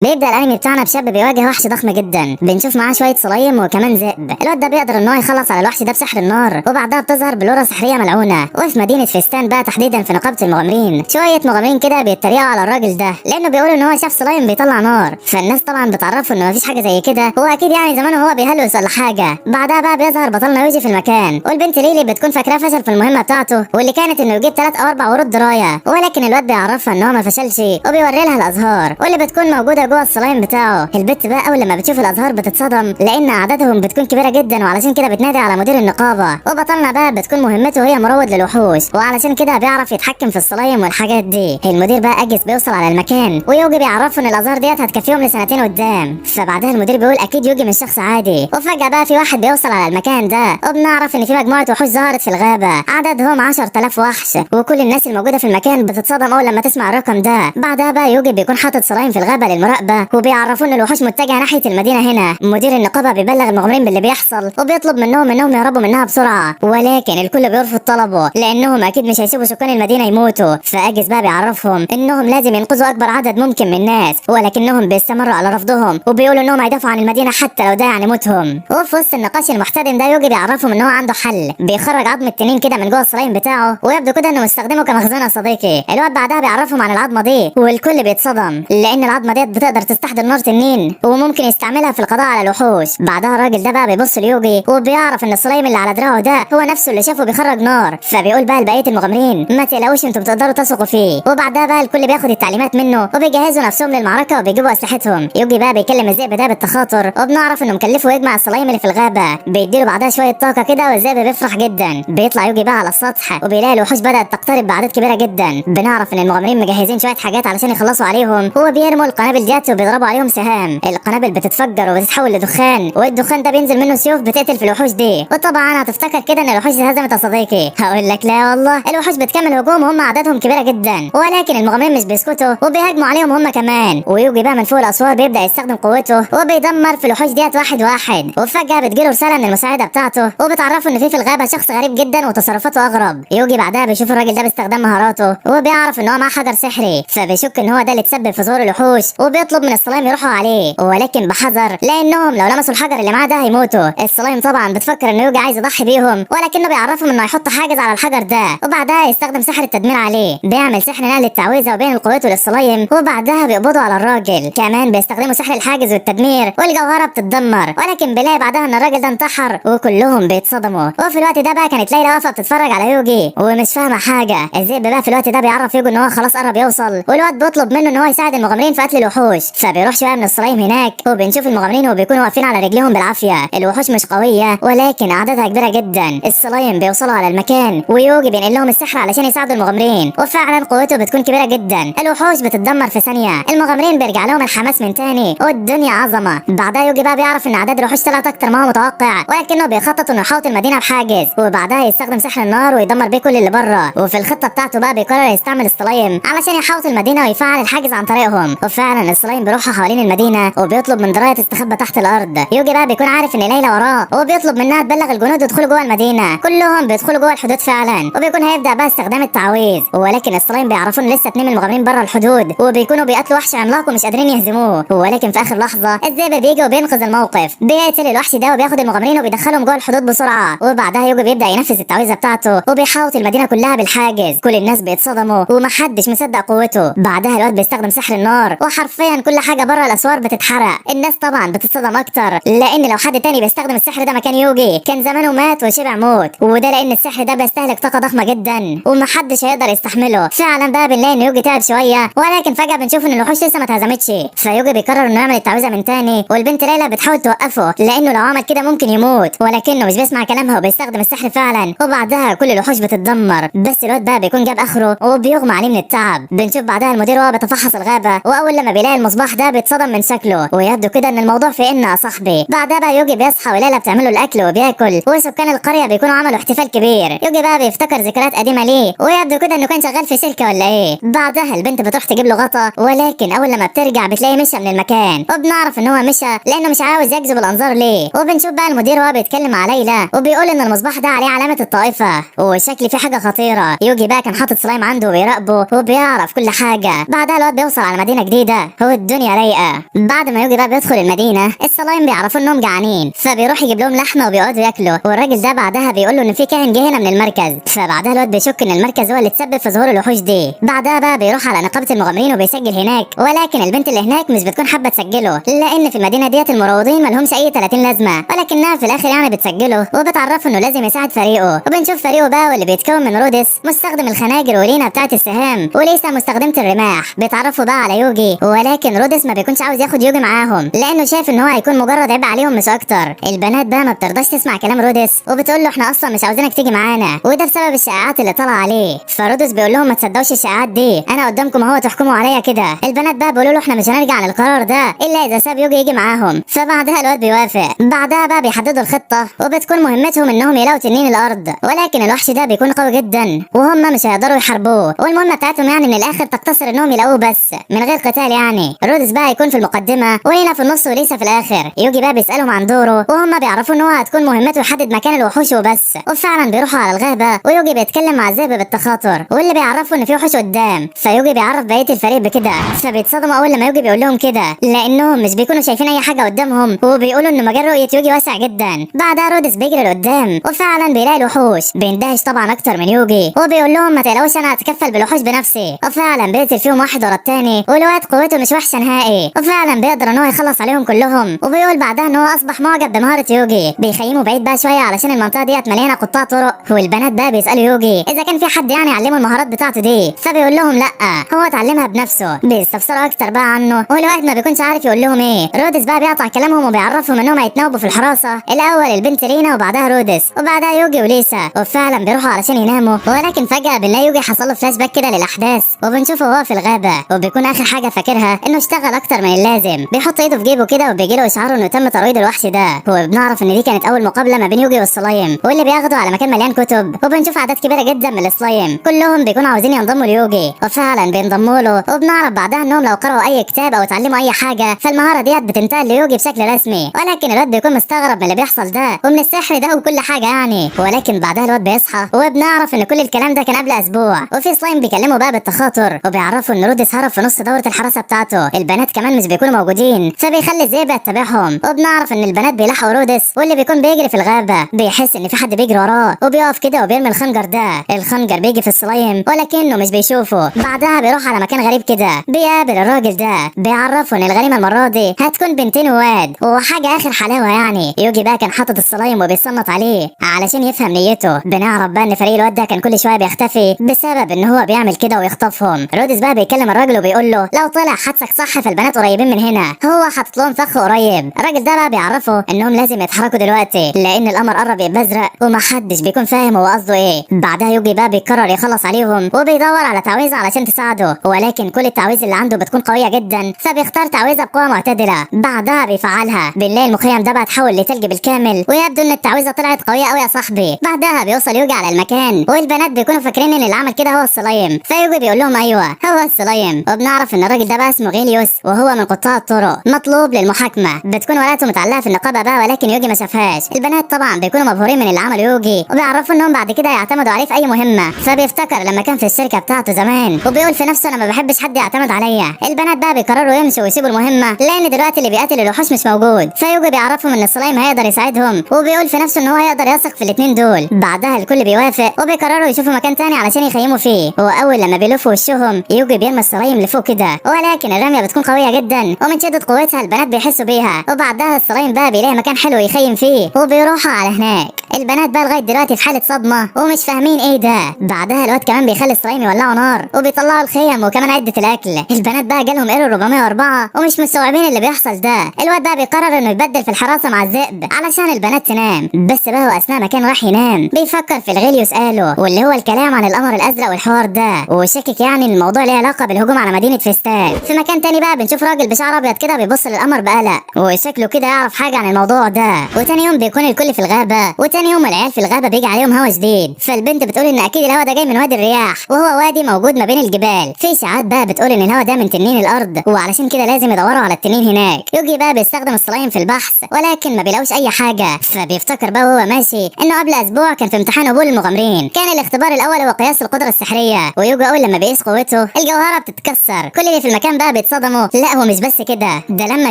بيبدأ الانمي بتاعنا بشاب بيواجه وحش ضخم جدا، بنشوف معاه شوية صلايم وكمان ذئب. الواد ده بيقدر ان هو يخلص على الوحش ده بسحر النار، وبعدها بتظهر بلورة سحرية ملعونة وفي مدينة فستان بقى تحديدا في نقابة المغامرين. شوية مغامرين كده بيتريقوا على الراجل ده لانه بيقولوا ان هو شاف صلايم بيطلع نار، فالناس طبعا بتعرفه ان مفيش حاجة زي كده، هو اكيد يعني زمان هو بيهلوس ولا حاجة. بعدها بقى بيظهر بطلنا يوجي في المكان، والبنت ليلي بتكون فاكراه فشل في المهمة بتاعته واللي كانت انه يجيب 3 أو 4 ورود دراية، ولكن الواد بيعرفها ان هو ما فشلش وبيوري لها الازهار واللي بتكون موجودة جوه الصلايم بتاعه. البت بقى اول لما بتشوف الازهار بتتصدم لان اعدادهم بتكون كبيره جدا، وعلشان كده بتنادي على مدير النقابه. وبطلنا بقى بتكون مهمته هي مروض للوحوش، وعلشان كده بيعرف يتحكم في الصلايم والحاجات دي. المدير بقى اجز بيوصل على المكان ويوجي بيعرفه ان الازهار ديت هتكفيهم لسنتين قدام. فبعدها المدير بيقول اكيد يوجي مش شخص عادي، وفجاه بقى في واحد بيوصل على المكان ده وبنعرف ان في مجموعه وحوش ظهرت في الغابه عددهم 10,000 وحش، وكل الناس الموجوده في المكان بتتصدم اول لما تسمع الرقم ده. بعدها بقى يوجي بيكون حاطط صلايم في الغابه للمراقبه، وبيعرفوا ان الوحوش متجهه ناحيه المدينه. هنا مدير النقابه بيبلغ المغامرين باللي بيحصل وبيطلب منهم انهم يهربوا منها بسرعه، ولكن الكل بيرفض طلبه لانهم اكيد مش هيسيبوا سكان المدينه يموتوا. فاجز بقى بيعرفهم انهم لازم ينقذوا اكبر عدد ممكن من الناس، ولكنهم بيستمروا على رفضهم وبيقولوا انهم هيدافعوا عن المدينه حتى لو ده يعني موتهم. وفي وسط النقاش المحتدم ده يوجي بيعرفهم ان هو عنده حل، بيخرج عظم التنين كده من جوه الصلايم بتاعه ويبدو كده انه مستخدمه كمخزن. صديقي الواد بعدها بيعرفهم عن العظمه دي والكل بيتصدم لان العظمه ديت بتقدر تستحضر نار تنين وممكن يستعملها في القضاء على الوحوش. بعدها الراجل ده بقى بيبص ليوجي وبيعرف ان الصلايم اللي على دراعه ده هو نفسه اللي شافه بيخرج نار، فبيقول بقى لبقيه المغامرين ما تقلقوش انتوا بتقدروا تثقوا فيه. وبعدها بقى الكل بياخد التعليمات منه وبيجهزوا نفسهم للمعركه وبيجيبوا اسلحتهم. يوجي بقى بيكلم الذئب ده بالتخاطر وبنعرف انه مكلفه يجمع الصلايم اللي في الغابه، بيديله بعدها شويه طاقه كده والذئب بيفرح جدا. بيطلع يوجي بقى على السطح وبيلاقي الوحوش بدات تقترب باعداد كبيره جدا. بنعرف ان المغامرين مجهزين شويه حاجات علشان يخلصوا عليهم، هو بيرموا القنابل ديت وبيضربوا عليهم سهام. القنابل بتتفجر وبتتحول لدخان، والدخان ده بينزل منه سيوف بتقتل في الوحوش دي. وطبعا هتفتكر كده ان الوحوش اتهزمت يا صديقي، هقول لك لا والله الوحوش بتكمل هجوم وهم عددهم كبيره جدا، ولكن المغامرين مش بيسكتوا وبيهاجموا عليهم هم كمان. ويوجي بقى من فوق الاسوار بيبدا يستخدم قوته وبيدمر في الوحوش ديت واحد واحد. وفجاه بتجيله رساله من المساعده بتاعته وبتعرفه ان في الغابه شخص غريب جدا وتصرفاته اغرب. يوجي بعدها بيشوف الراجل ده باستخدام مهاراته وبيعرف ان هو معاه حجر سحري، فبيشك ان هو ده اللي تسبب في ظهور الوحوش وبيطلب من الصلايم يروحوا عليه، ولكن بحذر لانهم لو لمسوا الحجر اللي معاه ده هيموتوا. الصلايم طبعا بتفكر ان يوجي عايز يضحي بيهم، ولكنه بيعرفهم انه هيحط حاجز على الحجر ده وبعدها يستخدم سحر التدمير عليه. بيعمل سحر نقل التعويذه وبين قوته للصلايم وبعدها بيقبضوا على الراجل. كمان بيستخدموا سحر الحاجز والتدمير والجوهره بتتدمر، ولكن بيلاقي بعدها ان الراجل ده انتحر وكلهم بيتصدموا. وفي الوقت ده بقى كانت ليلى واقفه بتتفرج على يوجي ومش فاهمه حاجه. الذئب بقى في الوقت ده بيعرف يوجي ان هو خلاص قرب يوصل، والواد بيطلب منه ان هو يساعد المغامرين في قتل الوحوش. فبيروح شويه من الصلايم هناك وبنشوف المغامرين وبيكونوا واقفين على رجليهم بالعافيه. الوحوش مش قويه ولكن اعدادها كبيره جدا. الصلايم بيوصلوا على المكان ويوجي بينقل لهم السحر علشان يساعدوا المغامرين، وفعلا قوته بتكون كبيره جدا. الوحوش بتتدمر في ثانيه، المغامرين بيرجع لهم الحماس من تاني والدنيا عظمه. بعدها يوجي بقى بيعرف ان اعداد الوحوش طلعت اكتر ما هو متوقع، ولكنه بيخطط انه يحاوط المدينه بحاجز وبعدها يستخدم سحر النار ويدمر بيه كل اللي بره. وفي الخطه بتاعته بقى بيقرر يستعمل الصلايم علشان يحاوط المدينه ويفعل الحاجز عن طريقهم. وفعلا الصلايم بيروحوا حوالين المدينه وبيطلب من درايه تستخبى تحت الارض. يوجي بقى بيكون عارف ان ليلى وراه وبيطلب منها تبلغ الجنود يدخلوا جوه المدينه. كلهم بيدخلوا جوه الحدود فعلا وبيكون هيبدا بقى استخدام التعويذ، ولكن الصلايم بيعرفوا ان لسه 2 من المغامرين بره الحدود وبيكونوا بيقتلوا وحش عملاق ومش قادرين يهزموه. ولكن في اخر لحظه الذئب بيجي وبينقذ الموقف، بيقتل الوحش ده وبياخد المغامرين وبيدخلهم جوه الحدود بسرعه. وبعدها يوجي بيبدا ينفذ التعويذه بتاعته وبيحاوط المدينه كلها بالحاجز. كل الناس بيتصدموا ومحدش مصدق قوته. بعدها الواد بيستخدم سحر النار وحرفيا كل حاجه بره الاسوار بتتحرق. الناس طبعا بتتصدم اكتر لان لو حد تاني بيستخدم السحر ده مكان يوجي كان زمانه مات وشبع موت، وده لان السحر ده بيستهلك طاقه ضخمه جدا ومحدش هيقدر يستحمله. فعلا بقى بنلاقي ان يوجي تعب شويه، ولكن فجاه بنشوف ان الوحوش لسه ما اتهزمتش. فيوجي بيقرر انه يعمل التعويذه من تاني، والبنت ليلى بتحاول توقفه لانه لو عمل كده ممكن يموت، ولكنه مش بيسمع كلامها وبيستخدم السحر فعلا. وبعدها كل الوحوش بتتدمر، بس الواد بقى بيكون جاب اخره وبيغمى عليه من التعب. بنشوف بعدها المدير وهو بيتفحص الغابه، واول لما بيلاقي المصباح ده بيتصدم من شكله ويبدو كده ان الموضوع في ان يا صاحبي. بعدها بقى يوجي بيصحى وليلى بتعمل له الاكل وبياكل، وسكان القريه بيكونوا عملوا احتفال كبير. يوجي بقى بيفتكر ذكريات قديمه ليه ويبدو كده انه كان شغال في شركه ولا ايه. بعدها البنت بتروح تجيب له غطا، ولكن اول لما بترجع بتلاقي مشى من المكان، وبنعرف ان هو مشى لانه مش عاوز يجذب الانظار ليه. وبنشوف بقى المدير وهو بيتكلم مع ليلى وبيقول ان المصباح ده عليه علامه الطائفه وشكل فيه حاجه خطيره. يوجي بقى كان حاطط سلايم عنده وبيراقبه وبيعرف كل حاجه. بعدها الواد بيوصل على مدينه جديده والدنيا رايقه. بعد ما يوجي بقى بيدخل المدينه، الصلايم بيعرفوا انهم جعانين، فبيروح يجيب لهم لحمه وبيقعدوا ياكلوا. والراجل ده بعدها بيقول له ان في كاهن جه هنا من المركز، فبعدها الواد بيشك ان المركز هو اللي تسبب في ظهور الوحوش دي. بعدها بقى بيروح على نقابه المغامرين وبيسجل هناك، ولكن البنت اللي هناك مش بتكون حابه تسجله، لان في المدينه ديت المروضين مالهمش اي 30 لازمه، ولكنها في الاخر يعني بتسجله وبتعرفه انه لازم يساعد فريقه. وبنشوف فريقه بقى واللي بيتكون من رودس مستخدم الخناجر، ولينا بتاعه السهام، وليسا مستخدمه الرماح. بيتعرفوا بقى على يوجي، ولكن رودس ما بيكونش عاوز ياخد يوجي معاهم لانه شايف ان هو هيكون مجرد عبء عليهم مش اكتر. البنات بقى ما بترضاش تسمع كلام رودس وبتقول له احنا اصلا مش عاوزينك تيجي معانا، وده بسبب الشائعات اللي طالعه عليه. فرودس بيقول لهم ما تصدقوش الشائعات دي، انا قدامكم اهو تحكموا عليا كده. البنات بقى بيقولوا له احنا مش هنرجع عن القرار ده الا اذا ساب يوجي يجي معاهم. فبعدها الواد بيوافق. بعدها بقى بيحددوا الخطه، وبتكون مهمتهم انهم يلاقوا تنين الارض، ولكن الوحش ده بيكون قوي جدا وهم مش هيقدروا يحاربوه، والمهمه بتاعتهم يعني من الاخر تقتصر انهم يلاقوه بس من غير قتال يعني. رودس بقى هيكون في المقدمه، ولينا في النص، وليسا في الاخر. يوجي بقى بيسالهم عن دوره، وهم بيعرفوا ان هو هتكون مهمته يحدد مكان الوحوش وبس. وفعلا بيروحوا على الغابه، ويوجي بيتكلم مع الذئب بالتخاطر، واللي بيعرفوا ان في وحوش قدام. فيوجي بيعرف بقيه الفريق بكده، فبيتصدموا اول لما يوجي بيقول لهم كده، لانهم مش بيكونوا شايفين اي حاجه قدامهم، وبيقولوا ان مجال رؤيه يوجي واسع جدا. بعدها رودس بيجري لقدام، وفعلا بيلاقي الوحوش. بيندهش طبعا اكتر من يوجي، وبيقول لهم ما تقلقوش انا هتكفل بالوحوش بنفسي. وفعلا بيقتل فيهم واحد ورا التاني، والواد قوته مش وحشه نهائي، وفعلا بيقدر ان هو يخلص عليهم كلهم. وبيقول بعدها ان هو اصبح معجب بمهاره يوجي. بيخيموا بعيد بقى شويه علشان المنطقه ديت مليانه قطاع طرق، والبنات بقى بيسالوا يوجي اذا كان في حد يعني يعلمه المهارات بتاعته دي، فبيقول لهم لا، هو اتعلمها بنفسه. بيستفسروا اكتر بقى عنه، والواد ما بيكونش عارف يقول لهم ايه. رودس بقى بيقطع كلامهم وبيعرفهم انهم هيتناوبوا في الحراسه، الاول البنت لينا وبعدها رودس وبعدها يوجي وليسا. وفعلا بيروحوا علشان يناموا، ولكن فجاه بنلاقي يوجي حصل له فلاش باك كده للاحداث، وبنشوفه وهو في الغابه، وبيكون اخر حاجه فاكرها انه اشتغل اكتر من اللازم. بيحط ايده في جيبه كده، وبيجي له اشعار انه تم ترويض الوحش ده. وبنعرف ان دي كانت اول مقابله ما بين يوجي والسلايم، واللي بياخدوا على مكان مليان كتب. وبنشوف اعداد كبيره جدا من السلايم كلهم بيكونوا عاوزين ينضموا ليوجي، وفعلا بينضموا له. وبنعرف بعدها انهم لو قرأوا اي كتاب او اتعلموا اي حاجه فالمهاره ديت بتنتقل ليوجي بشكل رسمي. ولكن الواد بيكون مستغرب من اللي بيحصل ده ومن السحر ده وكل حاجه يعني. ولكن بعدها الواد بيصحى، وبنعرف ان كل الكلام ده كان قبل اسبوع، وفي سلايم بيكلموا بقى بالتخاطر، وبيعرفوا ان رودس هرب في نص دوره الحراسه بتاعته. البنات كمان مش بيكونوا موجودين، فبيخلي الذئب يتبعهم. وبنعرف ان البنات بيلاحقوا رودس، واللي بيكون بيجري في الغابه بيحس ان في حد بيجري وراه، وبيقف كده وبيرمي الخنجر ده. الخنجر بيجي في السلايم ولكنه مش بيشوفه. بعدها بيروح على مكان غريب كده، بيقابل الراجل ده، بيعرفه ان الغنيمه المره دي هتكون بنتين وواد، وحاجه اخر حلاوه يعني. يوجي بقى كان حاطط السلايم وبيصنط عليه علشان يفهم نيته. بنعرف بقى ان فريق الواد ده كان كل شويه بيختفي بسبب ان هو بيعمل كده ويخطفهم. رودس بقى بيكلم الراجل وبيقول له لو طلع حدسك صح فالبنات قريبين من هنا، هو حاطط لهم فخ قريب. الراجل ده بقى بيعرفه انهم لازم يتحركوا دلوقتي لان القمر قرب يبقى ازرق ومحدش بيكون فاهم هو قصده ايه. بعدها يوجي بقى بيقرر يخلص عليهم، وبيدور على تعويذه علشان تساعده، ولكن كل التعويذ اللي عنده بتكون قويه جدا، فبيختار تعويذه بقوه معتدله. بعدها بيفعلها، بنلاقي المخيم ده بقى اتحول لتلج بالكامل، ويبدو ان التعويذه طلعت قويه قوي يا صاحبي. بعدها بيوصل يوجي على المكان، والبنات بيكونوا فاكرين ان اللي عمل كده هو السلايم، فيوجي بيقول لهم ايوه هو السلايم. وبنعرف ان الراجل ده بقى اسمه غيليوس، وهو من قطاع الطرق، مطلوب للمحاكمه. بتكون ورقته متعلقه في النقابه بقى، ولكن يوجي ما شافهاش. البنات طبعا بيكونوا مبهورين من اللي عمله يوجي، وبيعرفوا انهم بعد كده يعتمدوا عليه في اي مهمه. فبيفتكر لما كان في الشركه بتاعته زمان، وبيقول في نفسه انا ما بحبش حد يعتمد عليا. البنات بقى بيقرروا يمشوا ويسيبوا المهمه لان دلوقتي اللي بيقاتل الوحوش مش موجود. فيوجي بيعرفهم ان السلايم هيقدر يساعدهم، وبيقول في نفسه ان هو هيقدر يثق في الاثنين دول. بعدها الكل بيوافق، وبيقرروا يشوفوا مكان تاني علشان يخيموا فيه. واول لما بيلفوا وشهم يوجي بيرمي السلايم لفوق كده، ولكن الرميه بتكون قويه جدا، ومن شده قوتها البنات بيحسوا بيها. وبعدها السلايم بقى بيلاقي مكان حلو يخيم فيه، وبيروحوا على هناك. البنات بقى لغايه دلوقتي في حاله صدمه ومش فاهمين ايه ده. بعدها الواد كمان بيخلي السلايم يولعوا نار، وبيطلعوا الخيم وكمان عده الاكل. البنات بقى جالهم ايرور 404 ومش مستوعبين اللي بيحصل ده. الواد بقى بيقرر انه يبدل في الحراسه مع الذئب علشان البنات تنام. بس بقى هو اثناء ما كان راح ينام بيفكر في الغيليوس قاله، واللي هو الكلام عن القمر الازرق والحوار ده، وشكك يعني ان الموضوع ليه علاقه بالهجوم على مدينه فستان. في مكان تاني بقى بنشوف راجل بشعر ابيض كده بيبص للقمر بقلق، وشكله كده يعرف حاجه عن الموضوع ده. وتاني يوم بيكون الكل في الغابه، وتاني يوم العيال في الغابه بيجي عليهم هوا شديد. فالبنت بتقول ان اكيد الهوا ده جاي من وادي الرياح، وهو وادي موجود ما بين الجبال. في اشاعات بقى بتقول ان الهوا ده من تنين الارض، وعلشان كده لازم يدوروا على التنين هناك. يوجي بقى بيستخدم السلايم في البحث ولكن ما بيلاقوش اي حاجه. فبيفتكر بقى وهو ماشي انه قبل اسبوع كان في امتحان قبول المغامرين، كان الاختبار الاول هو قياس القدره السحريه. ويوجي اول لما بيقيس قوته الجوهره بتتكسر. كل اللي في المكان بقى بيتصدموا. لا هو مش بس كده، ده لما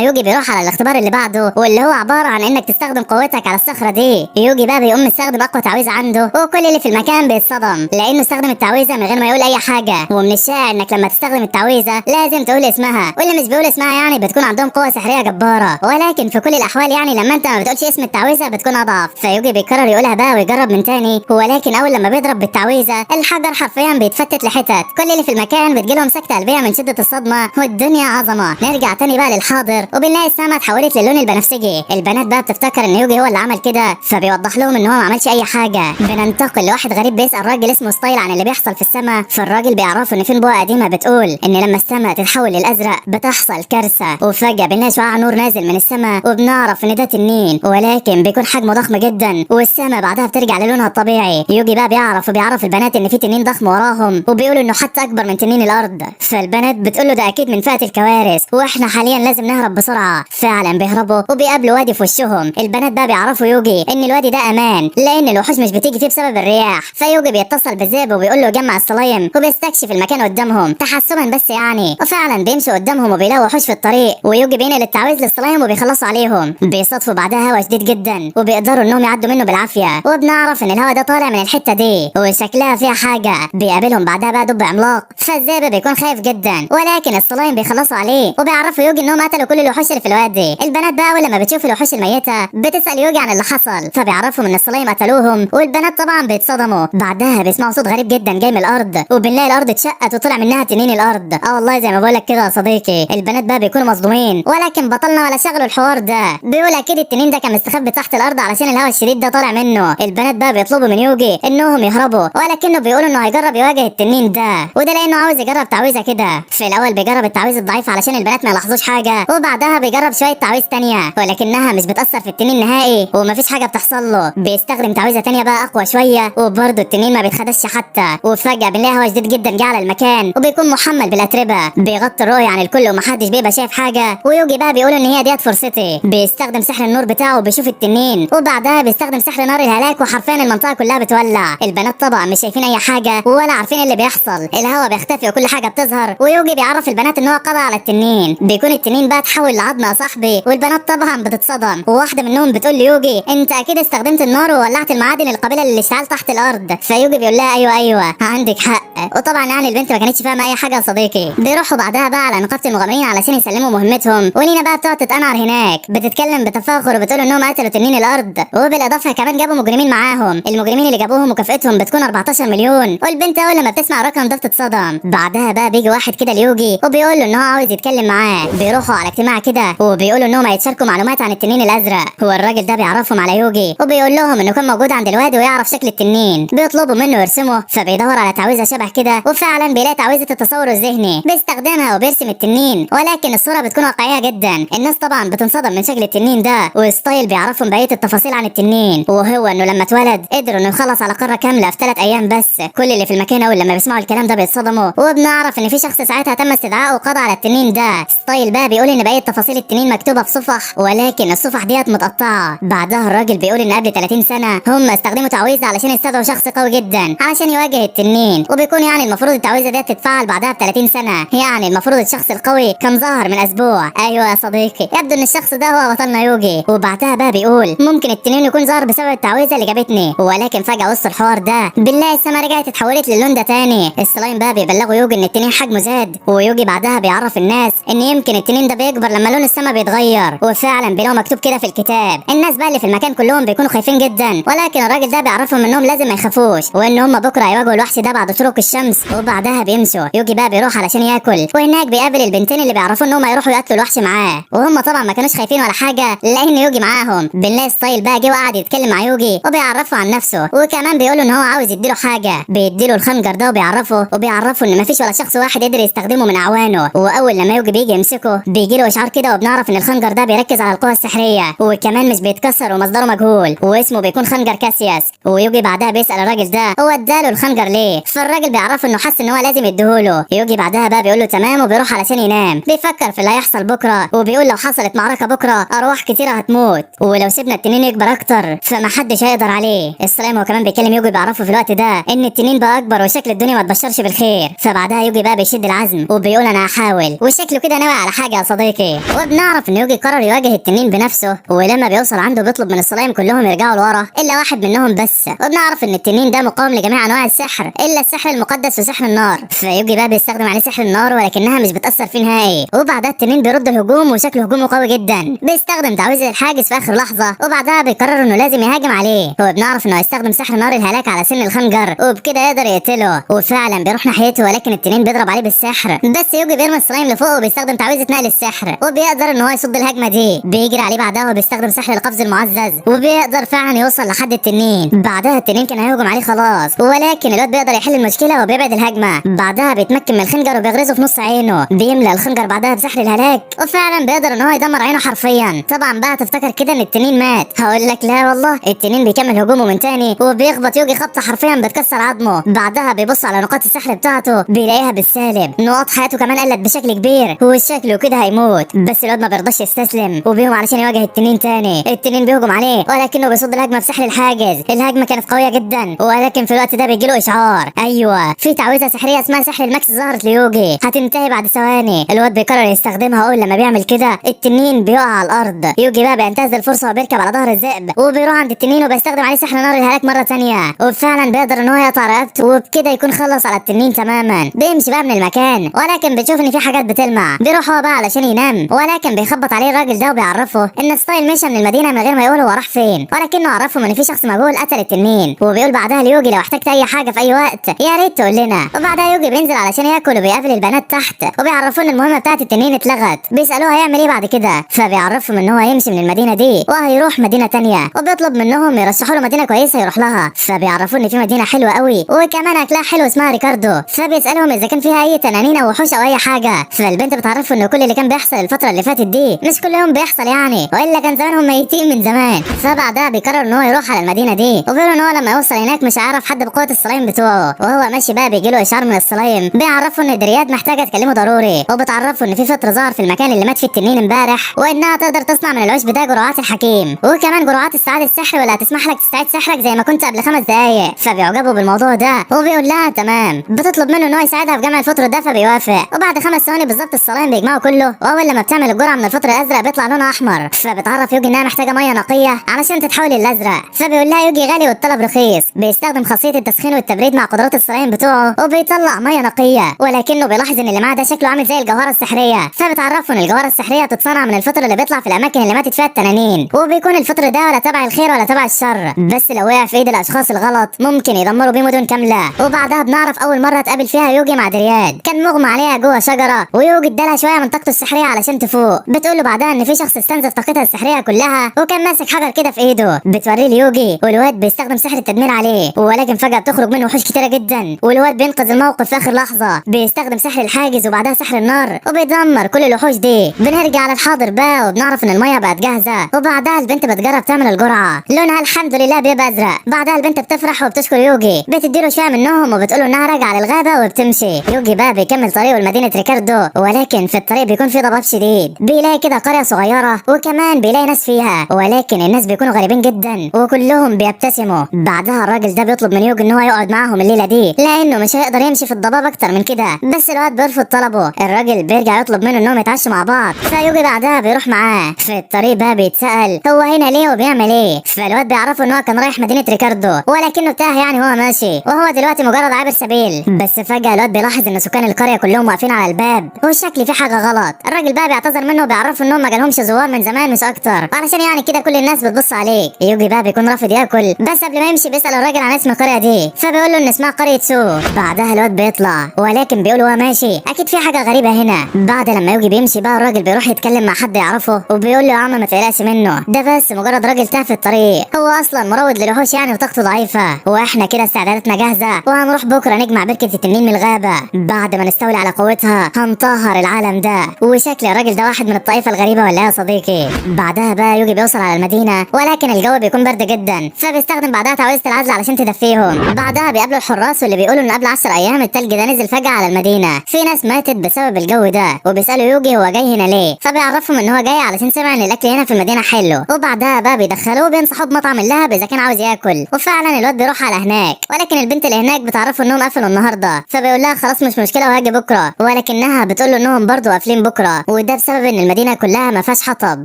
يوجي بيروح على الاختبار اللي بعده واللي هو عباره عن انك تستخدم قوتك على الصخره دي، يوجي بقى بيقوم مستخدم اقوى تعويذه عنده، وكل اللي في المكان بيتصدم لانه استخدم التعويذه من غير ما يقول اي حاجه. ومن الشائع انك لما تستخدم التعويذه لازم تقول اسمها، واللي مش بيقول اسمها يعني بتكون عندهم قوه سحريه جباره. ولكن في كل الاحوال يعني لما انت ما بتقولش اسم التعويذه بتكون اضعف. فيوجي بيقرر يقولها بقى ويجرب من تاني، ولكن اول لما بيضرب بالتعويذه الحجر حرفيا بيتفتت لحتت، كل اللي في المكان بتجيلهم سكته قلبيه من شده الصدمه، والدنيا عظمه. نرجع تاني بقى للحاضر وبنلاقي السما اتحولت للون البنفسجي. البنات بقى بتفتكر ان يوجي هو اللي عمل كده، فبيوضح لهم ان هو ما عملش اي حاجه. بننتقل لواحد غريب بيسال راجل اسمه ستايل عن اللي بيحصل في السما، فالراجل بيعرفوا ان في نبوءه قديمه بتقول ان لما السما تتحول للازرق بتحصل كارثه، وفجاه بنلاقي شعاع نور نازل من السما وبنعرف ان ده تنين، ولكن بيكون حجمه ضخم جدا، والسما بعدها بترجع للونها الطبيعي. يوجي بقى بيعرف البنات ان في تنين ضخم وراهم، وبيقولوا انه حتى اكبر من تنين الارض. فالبنات بتقول له ده اكيد من فئه الكوارث واحنا حاليا لازم نهرب بسرعه. فعلا بيهربوا وبيقابلوا وادي في وشهم. البنات بقى بيعرفوا يوجي ان الوادي ده امان لان الوحوش مش بتيجي فيه بسبب الرياح. فيوجي بيتصل بالذئب وبيقول له جمع الصلايم وبيستكشف المكان قدامهم تحسبا بس يعني، وفعلا بيمشوا قدامهم وبيلاقوا وحوش في الطريق، ويوجي بينقل التعويذ للصلايم وبيخلصوا عليهم. بيصادفوا بعدها هوا شديد جدا وبيقدروا انهم يعدوا منه بالعافيه، وبنعرف ان الهوا ده طالع من الحته دي وشكلها فيها حاجه. بيقابلهم بعدها بقى دب عملاق، فالذئب بيكون خايف جدا، ولكن الصلايم بيخلصوا عليه وبيعرفوا يوجي انهم قتلوا كل الوحوش اللي في الوادي. البنات بقى اول لما بتشوف الوحوش الميته بتسال يوجي عن اللي حصل، فبيعرفوا ان الصلايم قتلوهم، والبنات طبعا بيتصدموا. بعدها بيسمعوا صوت غريب جدا جاي من الارض، وبنلاقي الارض اتشقت وطلع منها تنين الارض. والله زي ما بقولك كده يا صديقي، البنات بقى بيكونوا مصدومين، ولكن بطلنا ولا شغلوا الحوار ده. بيقول اكيد التنين ده كان مستخبي تحت الارض علشان الهواء الشديد ده طالع منه. البنات بقى بيطلبوا من يوجي انهم يهربوا، ولكنه بيقولوا انه هيجرب يواجه التنين ده، وده لانه عاوز يجرب تعويذه كده. في الاول بيجرب التعويذ الضعيف علشان البنات ما يلاحظوش حاجه، وبعدها بيجرب شويه تعويذ تانية ولكنها مش بتاثر في التنين نهائي ومفيش حاجه بتحصل له. بيستخدم تعويذه تانية بقى اقوى شويه وبرضه التنين ما بيتخدش حتى. وفجاه بنلاقي هوا شديد جدا جه على المكان وبيكون محمل بالاتربه، بيغطي الرؤيه عن الكل ومحدش بيبقى شايف حاجه. ويوجي بقى بيقول ان هي ديت فرصتي، بيستخدم سحر النور بتاعه وبيشوف التنين، وبعدها بيستخدم سحر نار الهلاك وحرفيا المنطقه كلها بتولع. البنات طبعا مش شايفين اي حاجه ولا عارفين اللي بيحصل، الهوا بيختفي وكل حاجه بتظهر. ويوجي بيعرف البنات ان هو قضى على التنين. بيكون التنين بقى اتحول لعظمه يا صاحبي، والبنات طبعا بتتصدم، وواحده منهم بتقول ليوجي انت اكيد استخدمت النار وولعت المعادن القابله للاشتعال تحت الارض. فيوجي بيقول لها ايوه عندك حق. وطبعا يعني البنت ما كانتش فاهمه اي حاجه يا صديقي. بيروحوا بعدها بقى على نقابه المغامرين علشان يسلموا مهمتهم، ونينا بقى بتقعد تتقنعر هناك، بتتكلم بتفاخر وبتقول انهم قتلوا تنين الارض، وبالاضافه كمان جابوا مجرمين معاهم. المجرمين اللي جابوهم مكافئتهم بتكون 14 مليون، والبنت اول لما بتسمع الرقم ده بتتصدم. بعدها بقى بيجي واحد كده ليوجي وبيقول له ان هو عاوز يتكلم معاه. بيروحوا على اجتماع كده وبيقولوا انهم هيتشاركوا معلومات عن التنين الازرق. هو الراجل ده بيعرفهم على يوجي وبيقول لهم انه كان موجود عند الوادي ويعرف شكل التنين. بيطلبوا منه يرسمه، فبيدور على تعويذه شبه كده، وفعلا بيلاقي تعويذه التصور الذهني بيستخدمها وبيرسم التنين، ولكن الصوره بتكون واقعيه جدا. الناس طبعا بتنصدم من شكل التنين ده، وستايل بيعرفهم بقيه التفاصيل عن التنين، وهو انه لما اتولد قدر انه يخلص على قاره كامله في 3 ايام بس. كل اللي في المكان اول لما بيسمعوا الكلام ده بيتصدموا، وبنعرف ان في شخص ساعتها تم استدعائه وقضى على التنين ده. ستايل بقى بيقول ان بقيه تفاصيل التنين مكتوبه في صفح، ولكن الصفح ديت متقطعه. بعدها الراجل بيقول ان قبل 30 سنه هم استخدموا تعويذه علشان يستدعوا شخص قوي جدا علشان يواجه التنين، وبيكون يعني المفروض التعويذه ديت تتفعل بعدها ب 30 سنه. يعني المفروض الشخص القوي كان ظهر من اسبوع. ايوه يا صديقي، يبدو ان الشخص ده هو بطلنا يوجي. وبعدها بقى بيقول ممكن التنين يكون ظهر بسبب التعويذه اللي جابتني، ولكن فجاه وسط الحوار ده بنلاقي السما رجعت اتحولت للون ده تاني. السلايم بقى بيبلغوا يوجي ان التنين حجمه زاد، ويوجي بعدها بيعرف الناس ان يمكن التنين ده بيكبر لما لون السما بيتغير. وفعلا بيلاقوا مكتوب كده في الكتاب. الناس بقى اللي في المكان كلهم بيكونوا خايفين جدا، ولكن الراجل ده بيعرفهم انهم لازم ما يخافوش، وان هم بكره هيواجهوا الوحش ده بعد شروق الشمس. وبعدها بيمشوا. يوجي بقى بيروح علشان ياكل، وهناك بيقابل البنتين اللي بيعرفوا انهم هيروحوا يقتلوا الوحش معاه، وهم طبعا ما كانوش خايفين ولا حاجه لان يوجي معاهم. بنلاقي ستايل بقى جه وقعد يتكلم مع يوجي وبيعرفه عن نفسه، وكمان بيقولوا ان هو عاوز يديله حاجه. بيديله الخنجر ده وبيعرفه ان مفيش ولا شخص واحد قدر يستخدمه من اعوانه. واول لما يوجي بيجي يمسكه بيجيله اشعار كده، وبنعرف ان الخنجر ده بيركز على القوه السحريه، وكمان مش بيتكسر ومصدره مجهول، واسمه بيكون خنجر كاسياس. ويوجي بعدها بيسال الراجل ده هو اداله الخنجر ليه، فالراجل بيعرفه انه حس ان هو لازم يديهوله. يوجي بعدها بقى بيقول له تمام، وبيروح علشان ينام. بيفكر في اللي هيحصل بكره، وبيقول لو حصلت معركه بكره ارواح كتيره هتموت، ولو سيبنا التنين يكبر اكتر فمحدش هيقدر عليه. السلام هو كمان بيكلم يوجي بيعرفه في الوقت ده ان التنين بقى اكبر وشكل الدنيا ما تبشرش بالخير. فبعدها يوجي بقى بيشد العزم وبيقول انا احاول، وشكله كده ناوي على حاجه يا صديقي. وبنعرف ان يوجي قرر يواجه التنين بنفسه، ولما بيوصل عنده بيطلب من السلايم كلهم يرجعوا لورا الا واحد منهم بس. وبنعرف ان التنين ده مقاوم لجميع انواع السحر الا السحر المقدس وسحر النار، فيوجي بقى بيستخدم عليه سحر النار ولكنها مش بتاثر فيه نهائي. وبعدها التنين بيرد الهجوم وشكله هجومه قوي جدا، بيستخدم تعويذه الحاجز في اخر لحظه، وبعدها بيقرر انه لازم يهاجم عليه. وبنعرف انه هيستخدم سحر نار الهلاك على سن الخنجر، وبكده يقدر يقتله. وفعلا بيروح ناحيته ولكن التنين بيضرب عليه بالسحر، بس يوجي بيرمي السلايم لفوق وبيستخدم تعويذه نقل السحر، وبيقدر ان هو يصد الهجمه دي. بيجري عليه بعدها وبيستخدم سحر القفز المعزز، وبيقدر فعلا يوصل لحد التنين. بعدها التنين كان هيهجم عليه خلاص، ولكن الواد بيقدر يحل المشكله وبيبعد الهجمه. بعدها بيتمكن من الخنجر وبيغرزه في نص عينه، بيملى الخنجر بعدها بسحر الهلاك، وفعلا بيقدر ان هو يدمر عينه حرفيا. طبعا بقى تفتكر كده ان التنين مات، هقول لك لا والله، التنين بيكمل هجومه من تاني وبيخبط يوجي خبطه حرفيا بتكسر عظمه. بعدها بيبص على نقاط السحر بتاعته بيلاقيها بالسالب، نقاط حياته كمان قلت بشكل كبير وشكله كده هيموت. بس الواد ما بيرضاش يستسلم وبيهجم علشان يواجه التنين تاني. التنين بيهجم عليه ولكنه بيصد الهجمه بسحر الحاجز. الهجمه كانت قويه جدا، ولكن في الوقت ده بيجيله اشعار، ايوه في تعويذه سحريه اسمها سحر الماكس ظهرت ليوجي، هتنتهي بعد ثواني. الواد بيقرر يستخدمها، اول لما بيعمل كده التنين بيقع على الارض. يوجي بقى بينتهز الفرصه وبيركب على ظهر الذئب وبيروح عند التنين وبيستخدم عليه سحر نار الهلاك مره ثانيه، وفعلا بيقدر ان هو يقطع رقبته وبكده يكون خلص على التنين تماما. بيمشي بقى من المكان ولكن بتشوف ان في حاجات بتلمع، بيروح هو بقى علشان ينام، ولكن بيخبط عليه الراجل ده وبيعرفه ان ستايل مشى من المدينه من غير ما يقول هو راح فين، ولكنه عرفهم ان في شخص مجهول قتل التنين. وبيقول بعدها ليوجي لو احتجت اي حاجه في اي وقت يا ريت تقول لنا. وبعدها يوجي بينزل علشان ياكل وبيقابل البنات تحت وبيعرفوا ان المهمه بتاعت التنين اتلغت. بيسالوه هيعمل ايه بعد كده، فبيعرفهم ان هو هيمشي من المدينه دي وهيروح مدينه تانية، وبيطلب منهم يرشحوا له مدينه كويسه يروح لها. فبيعرفوا ان في مدينه حلوه قوي وكمان اكلها حلو اسمها ريكاردو، فبيسالهم اذا كان فيها اي تنانين او وحوش او اي حاجه. فالبنت بتعرفه ان كل اللي كان بيحصل الفتره اللي فاتت دي مش كل يوم بيحصل يعني، والا كان زمانهم ميتين من زمان. فبعدها بيقرر ان هو يروح على المدينه دي، وبيقول ان هو لما يوصل هناك مش هيعرف حد بقوه السلايم بتوعه. وهو ماشي بقى بيجيله اشعار من السلايم بيعرفه ان درياد محتاجه تكلمه ضروري، وبتعرفه ان في فطر ظهر في المكان اللي مات فيه التنين امبارح، وانها تقدر تصنع من العشب ده جرعات الحكيم وكمان جرعات استعاده السحر واللي هتسمح لك تستعيد سحرك زي ما كنت قبل 5 دقايق. فبيعجبوا بالموضوع ده وبيقول لها تمام، بتطلب منه ان هو يساعدها في جمع الفطر ده فبيوافق. وبعد 5 ثواني بالظبط السلايم بيجمعوا كله، واول لما بتعمل الجرعه من الفطر الازرق بيطلع لونها احمر. فبتعرف يوجي انها محتاجه ميه نقيه علشان تتحول للازرق، فبيقول لها يوجي غالي والطلب رخيص. بيستخدم خاصيه التسخين والتبريد مع قدرات السلايم بتوعه وبيطلع ميه نقيه، ولكنه بيلاحظ ان اللي معاه ده شكله عامل زي الجوهره السحريه. فبتعرفه ان الجوهره السحريه تتصنع من الفطر اللي بيطلع في الاماكن اللي ماتت فيها التنانين، وبيكون الفطر ده ولا تبع الخير ولا تبع الشر، بس لو وقع في ايد الاشخاص الغلط ممكن يدمروا بيه مدن كامله. وبعدها بنعرف اول مره تقابل فيها يوجي مع درياد، كان مغمى عليها جوه شجره ويوجي ادالها شويه من طاقته السحريه علشان تفوق. بتقول له بعدها ان في شخص استنزف طاقتها السحريه كلها وكان ماسك حجر كده في ايده، بتوريه ليوجي والواد بيستخدم سحر التدمير عليه، ولكن فجاه بتخرج منه وحوش كتيره جدا والواد بينقذ الموقف في اخر لحظه. بيستخدم سحر الحاجز وبعدها سحر النار وبيدمر كل الوحوش دي. بنرجع للحاضر بقى وبنعرف ان الميه بقت جاهزه، وبعدها البنت بتجرب تعمل الجرعه، لونها الحمد لله بيبقى ازرق. بعدها البنت بتفرح وبتشكر يوجي، بتديله شويه منهم وبتقوله انها راجعه للغابه وبتمشي. يوجي بقى بيكمل طريقه لمدينه ريكاردو، ولكن في الطريق بيكون في ضباب شديد. بيلاقي كده قريه صغيره وكمان بيلاقي ناس فيها، ولكن الناس بيكونوا غريبين جدا وكلهم بيبتسموا. بعدها الراجل ده بيطلب من يوجي ان هو يقعد معاهم الليله دي لانه مش هيقدر يمشي في الضباب اكتر من كده، بس الواد بيرفض طلبه. الراجل بيرجع يطلب منه انهم يتعشوا مع بعض، فيوجي بعدها بيروح معاه. في الطريق بقى بيتسال هو هنا ليه وبيعمل ايه، فالواد بيعرفه ان هو كان رايح مدينه ريكاردو ولكنه تاه يعني وهو ماشي، وهو دلوقتي مجرد عابر سبيل. بس فجاه الواد بيلاحظ ان سكان القريه كلهم واقفين على الباب والشكل في حاجه غلط. الراجل بقى بيعتذر منه وبيعرفه انهم ما جالهمش زوار من زمان مش اكتر، علشان يعني كده كل الناس بتبص عليه. يوجي بقى بيكون رافض ياكل، بس قبل ما يمشي بيسال الراجل عن اسم القريه دي، فبيقول له ان اسمها قريه سو. بعدها الواد بيطلع ولكن بيقول وهو ماشي اكيد في حاجه غريبه هنا. بعد لما يوجي بيمشي بقى الراجل بيروح يتكلم مع حد يعرفه وبيقول له يا عم ما تقلقش منه، ده بس مجرد راجل تاه في الطريق، هو اصلا مروض للوحوش يعني وطاقته ضعيفه، واحنا كده استعداداتنا جاهزه وهنروح بكره نجمع بركه التنين من الغابه. بعد ما نستولي على قوتها هنطهر العالم ده. وشكل الراجل ده واحد من الطائفه الغريبه ولا يا صديقي؟ بعدها بقى يوجي بيوصل على المدينه ولكن الجو بيكون برد جدا، فبيستخدم بعدها تعويذه العزل علشان تدفيهم. بعدها بيقابلوا الحراس واللي بيقولوا ان قبل 10 ايام التلج ده نزل فجاه على المدينه، في ناس ماتت بسبب الجو ده، وبيسالوا يوجي هو جاي هنا ليه، فبيعرفهم ان هو جاي علشان سمع ان الاكل هنا في المدينه حلو. وبعدها بقى بيدخلوه وبينصحوه بمطعم اللهب اذا كان عاوز ياكل، وفعلا الواد بيروح على هناك، ولكن البنت اللي هناك بتعرفه انهم قفلوا النهارده، فبيقول لها خلاص مش مشكله وهاجي بكره، ولكن ولكنها بتقول له انهم برضه قافلين بكره، وده بسبب ان المدينه كلها ما فيهاش حطب،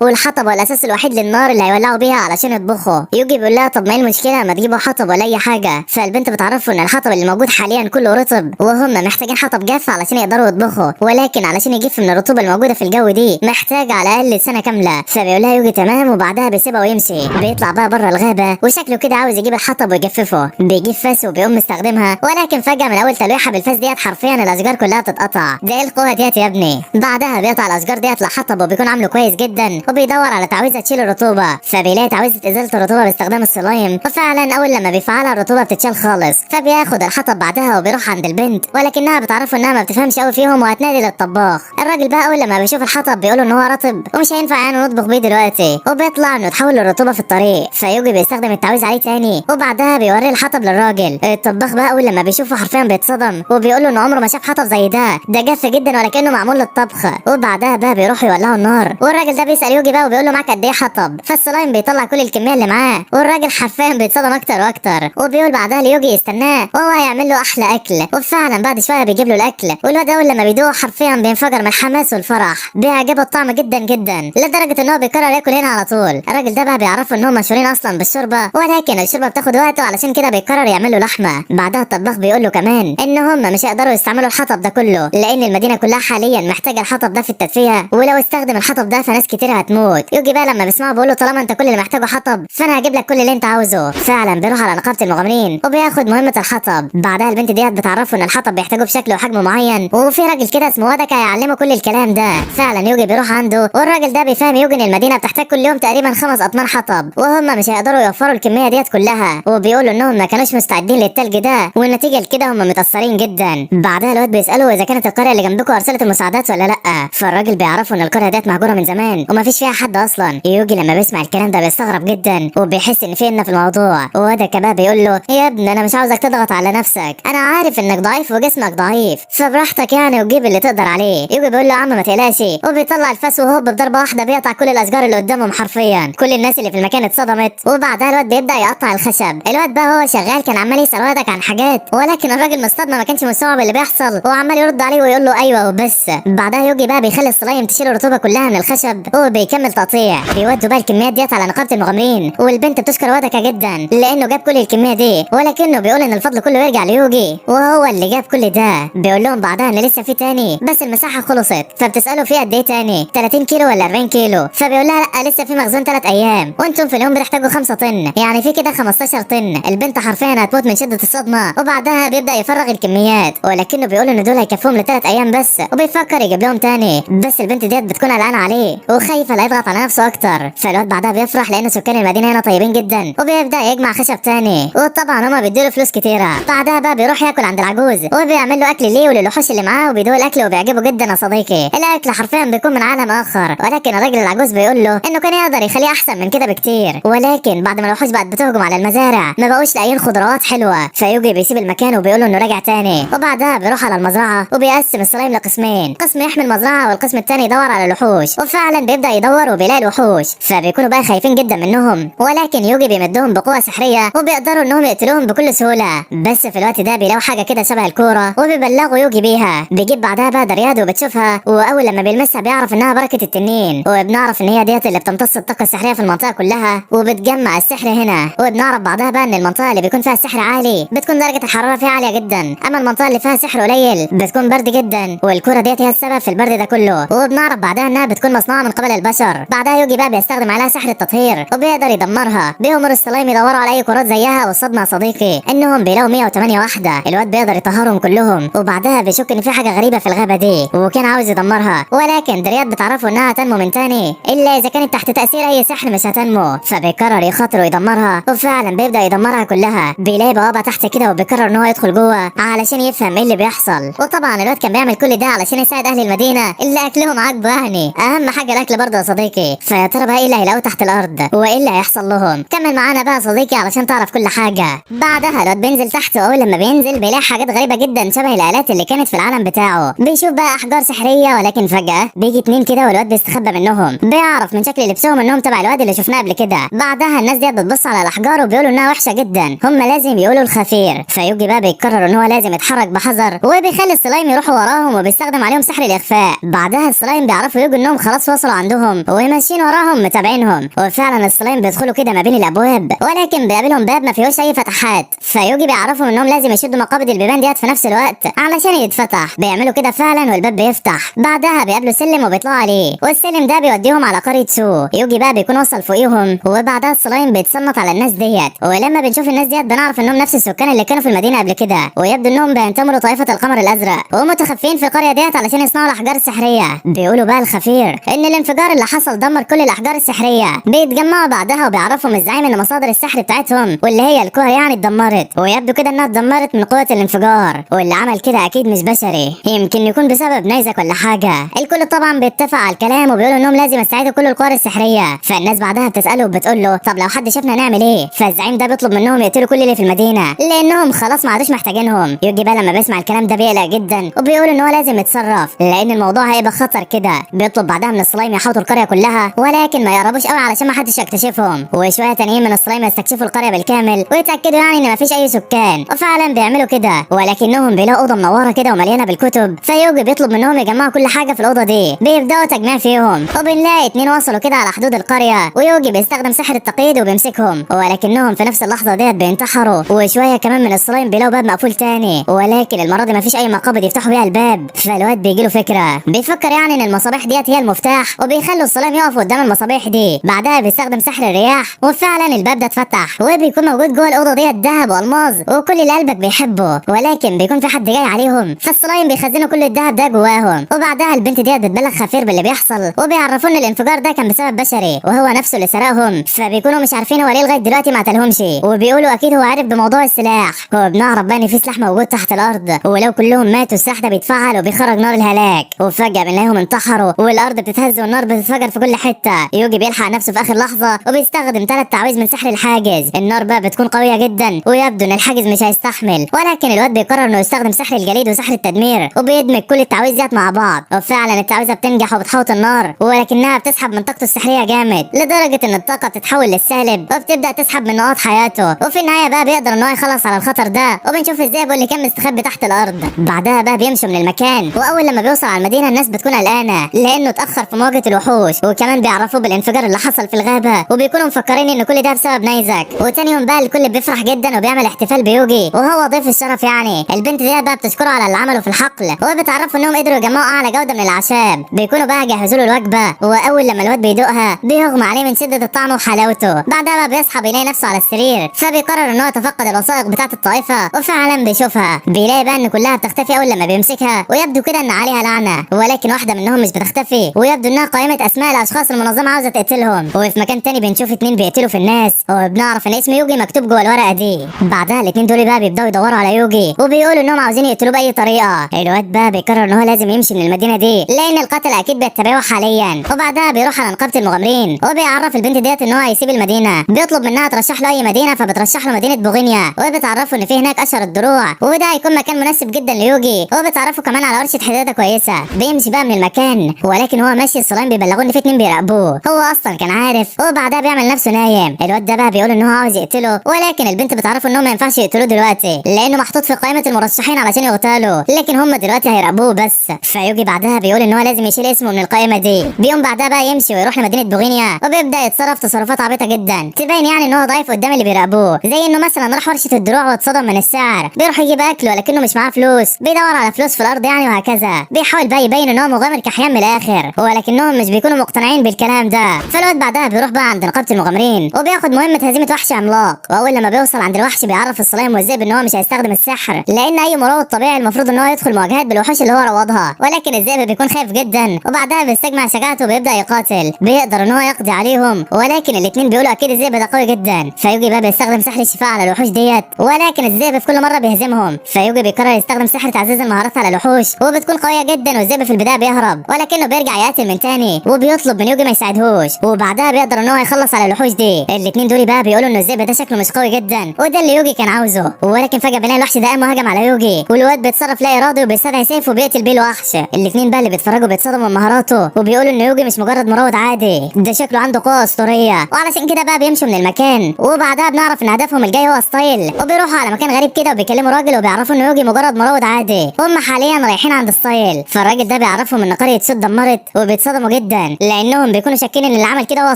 والحطب هو الاساس الوحيد للنار اللي هيولعوا بيها علشان يطبخوا. يوجي بيقول لها طب ما ايه المشكله، ما تجيبوا حطب ولا اي حاجه. فالبنت بتعرفه ان الحطب اللي موجود حاليا كله رطب، وهم محتاجين حطب جاف علشان يقدروا يطبخوا، ولكن علشان يجف من الرطوبه الموجوده في الجو دي محتاج على الاقل سنه كامله. فبيقول لها يوجي تمام، وبعدها بيسيبها ويمشي. بيطلع بقى بره الغابه وشكله كده عاوز يجيب الحطب ويجففه، بيجيب فاس وبيقوم مستخدمها، ولكن فجاه من اول تلويحه بالفاس ديت حرفيا الاشجار كلها بتتقطع. ده ايه القوه ديت يا ابني؟ بعدها بيقطع الاشجار ديت لحطب وبيكون عامله كويس جدا، وبيدور على تعويذه تشيل الرطوبه. فبيلاقي تعويذه ازاله الرطوبه باستخدام السلايم، وفعلا اول لما بيفعلها الرطوبه بتتشال خالص. فبياخد الحطب بعدها وبيروح عند البنت، ولكنها بتعرفه انها ما بتفهمش قوي فيهم وهتنادي للطباخ. الراجل بقى اول لما بيشوف الحطب بيقوله ان هو رطب ومش هينفع يعني نطبخ بيه دلوقتي، وبيطلع انه تحول الرطوبه في الطريق. فيوجي بيستخدم التعويذه عليه تاني، وبعدها بيوري الحطب للراجل. الطباخ بقى اول لما بيشوفه حرفيا بيتصدم، وبيقول له انه عمره ما شاف حطب زي ده جاف جدا ولا كانه معمول للطبخ. وبعدها بقى بيروحوا يولعوا النار، والراجل ده بيسال يوجي بقى وبيقول له معاك قد ايه حطب. فالسلايم بيطلع كل الكميه اللي معاه، والراجل حرفيا بيتصدم اكتر واكتر، وبيقول بعدها ليوجي يستناه وهو هيعمل له احلى اكل. وفعلا بعد شويه بيجيب له الاكل، والواد اول لما بيدوق حرفيا بينفجر من الحماس والفرح، بيعجبه الطعم جدا جدا لدرجه ان هو بيقرر ياكل هنا على طول. الراجل ده بقى بيعرفه ان هم مشهورين اصلا بالشوربه، ولكن الشوربه بتاخد وقته علشان كده بيقرر يعمل له لحمه. بعدها الطباخ بيقول له كمان ان هم مش هيقدروا يستعملوا الحطب ده كله، لان المدينه كلها حاليا محتاجه الحطب ده في التدفئه، ولو استخدم الحطب ده فناس كتير هتموت. يوجي بقى لما بيسمعه بيقول له طالما انت كل اللي محتاجه حطب فانا هجيب لك كل اللي انت عاوزه. فعلا بيروح على نقابه المغامرين وبياخد مهمه الحطب. بعدها البنت ديت بتعرفه ان الحطب بيحتاجه بشكل وحجم معين، وفي راجل كده اسمه ودك هيعلمه كل الكلام ده. فعلا يوجي بيروح عنده، والراجل ده بيفهم يوجي ان المدينه بتحتاج كل يوم تقريبا 5 اطنان حطب، وهم مش هيقدروا يوفروا الكميه ديت كلها، وبيقولوا انهم ما كانوش مستعدين للتلج ده، والنتيجه لكده هم متاثرين جدا. بعدها الواد بيساله اذا كانت القريه اللي جنبكم ارسلت المساعدات ولا لا. فالراجل بيعرفوا ان القريه ديت مهجوره من زمان وما فيش فيها حد اصلا. يوجي لما بيسمع الكلام ده بيستغرب جدا، وبيحس ان في في الموضوع. ودك بقى بيقول له يا ابني انا مش عاوزك تضغط على نفسك، انا عارف انك ضعيف وجسمك ضعيف، فبراحتك يعني وجيب اللي تقدر عليه. يوجي بيقول له يا عم ما تقلقش، وبيطلع الفاس وهوب بضربه واحده بيقطع كل الاشجار اللي قدامهم حرفيا. كل الناس اللي في المكان اتصدمت، وبعدها الواد بيبدا يقطع الخشب. الواد بقى هو شغال كان عمال يسال ودك عن حاجات، ولكن الراجل مصطدم ما كانش مستوعب اللي بيحصل، وعمال يرد عليه ويقول له ايوه وبس. بعدها يوجي بقى بيخلي السلايم تشيل الرطوبه كلها من الخشب، وبيكمل تقطيع. بيودوا بقى الكميات ديت على نقابه المغامرين، والبنت بتشكر ودك جدا لانه جاب كل الكميه دي، ولكنه بيقول ان الفضل كله يرجع ليوجي وهو اللي جاب كل ده. بيقول لهم بعدها ان لسه في تاني بس المساحه خلصت. فبتساله في قد ايه تاني، 30 كيلو ولا 40 كيلو؟ فبيقول لها لا لسه في مخزون 3 ايام، وانتم في اليوم بتحتاجوا 5 طن، يعني في كده 15 طن. البنت حرفيا هتموت من شده الصدمه، وبعدها بيبدا يفرغ الكميات، ولكنه بيقول ان دول هيكفوهم ل3 ايام بس، وبيفكر يجيب لهم تاني. بس البنت ديت بتكون قلقانه عليه وخايفه لا يضغط على نفسه اكتر. فالواد بعدها بيفرح لان سكان المدينه هنا طيبين جدا، وبيبدا يجمع خشب تاني، وطبعا هما بيديله فلوس كتيره. بعدها بقى بيروح ياكل عند العجوز، وبيعمل له اكل ليه وللوحوش اللي معاه، وبيدوق الاكل وبيعجبه جدا يا صديقي. الاكل حرفيا بيكون من عالم اخر، ولكن الراجل العجوز بيقول له انه كان يقدر يخليه احسن من كده بكتير، ولكن بعد ما الوحوش بقت بتهجم على المزارع ما بقوش لاقيين خضروات حلوه. فيوجي بيسيب المكان وبيقول له انه راجع تاني، وبعدها بيروح على المزرعه وبيقسم السلايم لقسمين، قسم يحمي المزرعه والقسم التاني يدور على الوحوش. وفعلا بيبدا يدور وبيلاقي الوحوش، فبيكونوا بقى خايفين جدا منهم، ولكن يوجي بيمدهم بقوه سحريه وبيقدروا انهم يقتلوهم بكل سهوله. بس في الوقت ده بيلاقوا حاجه كده شبه الكوره وبيبلغوا يوجي بيها. بيجيب بعدها بقى درياد وبتشوفها، واول لما بيلمسها بيعرف انها بركه التنين، وبنعرف ان هي ديت اللي بتمتص الطاقه السحريه في المنطقه كلها وبتجمع السحر هنا. وبنعرف بعدها بقى ان المنطقه اللي بيكون فيها السحر عالي بتكون درجه الحراره فيها عاليه جدا، اما المنطقه اللي فيها سحر قليل بتكون برد جدا، والكوره ديت هي السبب في البرد ده كله. وبنعرف بعدها انها بتكون مصنوعه من قبل البشر. بعدها يوجي بقى بيستخدم عليها سحر التطهير وبيقدر يدمرها. بيأمر السلايم يدوروا على اي كرات زيها، والصدمه يا صديقي انهم بيلاقوا 108 واحده. الواد بيقدر يطهرهم كلهم، وبعدها بيشك ان في حاجه غريبه في الغابه دي وكان عاوز يدمرها، ولكن درياد بتعرفه انها تنمو من تاني الا اذا كانت تحت تاثير اي سحر مش هتنمو. فبيقرر يخاطر ويدمرها، وفعلا بيبدا يدمرها كلها. بيلاقي بوابه تحت كده وبيقرر ان هو يدخل جوه علشان يفهم ايه اللي بيحصل. وطبعا الواد كان بيعمل كل ده علشان يساعد اهل المدينه اللي اكلهم عاجبه، يعني اهم حاجه الاكل برضه يا صديقي. فيا ترى بقى ايه اللي هيلاقوه تحت الارض وايه اللي هيحصل لهم؟ كمل معانا بقى يا صديقي علشان تعرف كل حاجه. بعدها الواد بينزل تحت، واول لما بينزل بيلاقي حاجات غريبه جدا شبه الالات اللي كانت في العالم بتاعه. بيشوف بقى احجار سحريه، ولكن فجاه بيجي 2 كده والواد بيستخبى منهم. بيعرف من شكل لبسهم انهم تبع الواد اللي شفناه قبل كده. بعدها الناس ديت بتبص على الاحجار وبيقولوا انها وحشه جدا، هم لازم يقولوا الخفير. فيوجي بقى بيقرر ان هو لازم يتحرك بحذر، وبيخلي السلايم يروحوا وراهم وبيستخدم عليهم سحر الاخفاء. بعدها السلايم بيعرفوا يوجي انهم خلاص وصلوا عندهم وماشيين وراهم متابعينهم، وفعلا السلايم بيدخلوا كده ما بين الابواب، ولكن بيقابلهم باب ما فيهوش اي فتحات. فيوجي بيعرفهم انهم لازم يشدوا مقابض البيبان ديت في نفس الوقت علشان يتفتح. بيعملوا كده فعلا والباب بيفتح. بعدها بيقابلوا سلم وبيطلعوا عليه، والسلم ده بيوديهم على قرية سو. يوجي بقى بيكون وصل فوقيهم، وبعدها السلايم بيتصنت على الناس ديت. ولما بنشوف الناس ديت بنعرف انهم نفس السكان اللي كانوا في المدينة قبل كده، ويبدو انهم بينتموا لطائفة القمر الازرق ومتخفين في القرية ديت علشان يصنعوا الاحجار السحرية. بيقولوا بقى الخفير ان الانفجار اللي حصل دمر كل الاحجار السحرية. بيتجمعوا بعدها وبيعرفهم الزعيم ان مصادر السحر بتاعتهم واللي هي الكوره يعني اتدمرت، ويبدو كده انها اتدمرت من قوة الانفجار، واللي عمل كده اكيد مش بشري، يمكن يكون بسبب نيزك ولا حاجة. الكل طبعا بيتفق على الكلام وبيقولوا انهم لازم يستعيدوا كل القوى السحرية. فالناس بعدها بتسأله وبتقول له طب لو حد شافنا نعمل ايه؟ فالزعيم ده بيطلب منهم يقتلوا كل اللي في المدينة لانهم خلاص ما عادوش محتاجينهم. يوجي بقى لما بيسمع الكلام ده بيقلق جدا وبيقول ان هو لازم يتصرف لان الموضوع هيبقى خطر كده. بيطلب بعدها من السلايم يحوطوا القرية كلها ولكن ما يقربوش قوي علشان ما حدش يكتشفهم، وشوية تانيين من السلايم يستكشفوا القرية بالكامل ويتأكدوا يعني ان ما فيش اي سكان، وفعلا بيعملوا كده. ولكنهم بيلاقوا اوضة منورة كده ومليانة بالكتب. فيوجي بيطلب منهم يجمعوا كل حاجة في الأوضة دي. بيبدأوا تجميع فيهم وبنلاقي 2 وصلوا كده على حدود القرية، ويوجي بيستخدم سحر التقييد وبيمسكهم، ولكنهم في نفس اللحظة ديت بينتحروا. وشوية كمان من السلايم بيلاقوا باب مقفول تاني، ولكن المرة دي مفيش أي مقابض يفتحوا بيها الباب. فالواد بيجيله فكرة، بيفكر يعني إن المصابيح ديت هي المفتاح، وبيخلوا السلايم يقفوا قدام المصابيح دي. بعدها بيستخدم سحر الرياح وفعلا الباب ده اتفتح، وبيكون موجود جوه الأوضة ديت ذهب والماظ وكل اللي قلبك بيحبه، ولكن بيكون في حد جاي عليهم. فالسلايم بيخزنوا كل الذهب ده جواهم. وبعدها البنت ديت بتبلغ خفير باللي بيحصل، وبيعرفوا ان الانفجار ده كان بسبب بشري وهو نفسه اللي سرقهم. فبيكونوا مش عارفين هو ليه لغايه دلوقتي ما قتلهمش، وبيقولوا اكيد هو عارف بموضوع السلاح. وبنعرف بقى ان في سلاح موجود تحت الارض، ولو كلهم ماتوا السلاح ده بيتفعل وبيخرج نار الهلاك. وفجاه بنلاقيهم انتحروا والارض بتتهز والنار بتتفجر في كل حته. يوجي بيلحق نفسه في اخر لحظه وبيستخدم 3 تعاويذ من سحر الحاجز. النار بقى بتكون قويه جدا ويبدو ان الحاجز مش هيستحمل، ولكن الواد بيقرر انه يستخدم سحر الجليد وسحر التدمير، وبيدمج كل التعاويذ ديت مع بعض. وفعلا التعويذه بتنجح وبتحوط النار، ولكنها بتسحب من طاقته السحريه جامد لدرجه ان الطاقه بتتحول للسالب وبتبدا تسحب من نقاط حياته. وفي النهايه بقى بيقدر ان هو يخلص على الخطر ده، وبنشوف الذئب اللي كان مستخبي تحت الارض. بعدها بقى بيمشوا من المكان، واول لما بيوصل على المدينه الناس بتكون قلقانه لانه اتاخر في مواجهه الوحوش، وكمان بيعرفوا بالانفجار اللي حصل في الغابه، وبيكونوا مفكرين ان كل ده بسبب نيزك. وتاني يوم بقى الكل بيفرح جدا وبيعمل احتفال بيوجي وهو ضيف الشرف يعني. البنت دي بقى بتشكره على اللي عمله في الحقل، وبتعرفوا انهم قدروا يجمعوا اعلى جوده من الاعشاب. بيكونوا بقى جهزوا له الوجبه، واول لما الواد بيدوقها بيغمى عليه من شده الطعم وحلاوته. بعدها بقى بيصحى بيلاقي نفسه على السرير، فبيقرر ان هو يتفقد الوثائق بتاعه الطائفه، وفعلا بيشوفها. بيلاقي بقى ان كلها بتختفي اول لما بيمسكها، ويبدو كده ان عليها لعنه، ولكن واحده منهم مش بتختفي، ويبدو انها قائمه اسماء الاشخاص المنظمه عاوزه تقتلهم. وفي مكان تاني بنشوف 2 بيقتلوا في الناس، وبنعرف ان اسم يوجي مكتوب جوه الورقه دي. بعدها ال2 دول بقى بيبداوا يدوروا على يوجي، وبيقولوا انهم عاوزين يقتلوه باي طريقه. الواد بقى بيقرر ان هو لازم يمشي من المدينه دي لان القتل اكيد بيتبعوه حاليا. وبعدها بيروح على نقابه المغامرين، وبيعرف البنت ديت ان هو هيسيب المدينه. بيطلب منها ترشح له اي مدينه، فبترشح له مدينه بوغينيا، وبتعرفه ان في هناك اشهر الدروع، وده هيكون مكان مناسب جدا ليوجي. وبتعرفه كمان على ورشه حداده كويسه. بيمشي بقى من المكان، ولكن هو ماشي السلايم بيبلغوه ان في 2 بيراقبوه. هو اصلا كان عارف، وبعدها بيعمل نفسه نايم. الواد ده بقى بيقول ان هو عاوز يقتله، ولكن البنت بتعرفه ان هو ما ينفعش يقتلوه دلوقتي لانه محطوط في قائمه المرشحين علشان يغتالوا، لكن هم دلوقتي هيراقبوه بس. فيوجي بعدها بيقول ان هو لازم يشيل اسمه من القائمه دي. بيقوم بعدها بقى يمشي ويروح لمدينه بوغينيا، وبيبدا يتصرف تصرفات عبيطه جدا تبين يعني ان هو ضعيف قدام اللي بيراقبوه، زي انه مثلا راح ورشه الدروع واتصدم من السعر، بيروح يجيب اكل ولكنه مش معاه فلوس، بيدور على فلوس في الارض يعني، وهكذا. بيحاول بقى يبين ان هو مغامر كحيان من الاخر، ولكنهم مش بيكونوا مقتنعين بالكلام ده. فالواد بعدها بيروح بقى عند نقابه المغامرين، وبياخد مهمه هزيمه وحش عملاق. واول لما بيوصل عند الوحش بيعرف السلايم والذئب ان هو مش هيستخدم السحر، لان اي مراوض طبيعي المفروض ان هو يدخل مواجهات بالوحوش اللي هو روضها، ولكن الذئب بيكون خايف جدا. وبعدها بيستجمع شجاعته وبيبدا يقاتل. بيقدر ان هو يقضي عليهم، ولكن الاثنين بيقولوا اكيد الذئب ده قوي جدا. فيوجي بقى بيستخدم سحر الشفاء على الوحوش ديت، ولكن الذئب في كل مره بيهزمهم. فيوجي بيقرر يستخدم سحر تعزيز المهارات على الوحوش، وبتكون قويه جدا، والذئب في البدايه بيهرب، ولكنه بيرجع يقاتل من تاني، وبيطلب من يوجي ما يساعدهوش. وبعدها بيقدر ان هو يخلص على الوحوش دي. الاثنين دول بقى بيقولوا ان الذئب ده شكله مش قوي جدا، وده اللي يوجي كان عاوزه. ولكن فجاه بنلاقي الوحش ده قام وهجم على يوجي، والواد بيتصرف لا ارادي وبيستدعي سيف وبيقتل بيه الوحش. الاثنين بقى اللي بيتفرجوا بيتصدموا من مهاراته، وبيقولوا ان يوجي مش مجرد مراود عادي، ده شكله عنده قوه اسطوريه. وعلشان كده بقى بيمشوا من المكان. وبعدها بنعرف ان هدفهم الجاي هو ستايل، وبيروحوا على مكان غريب كده وبيكلموا راجل، وبيعرفوا ان يوجي مجرد مراود عادي. هم حاليا رايحين عند ستايل. فالراجل ده بيعرفهم ان قرية سود دمرت وبيتصدموا جدا لانهم بيكونوا شاكين ان اللي عمل كده هو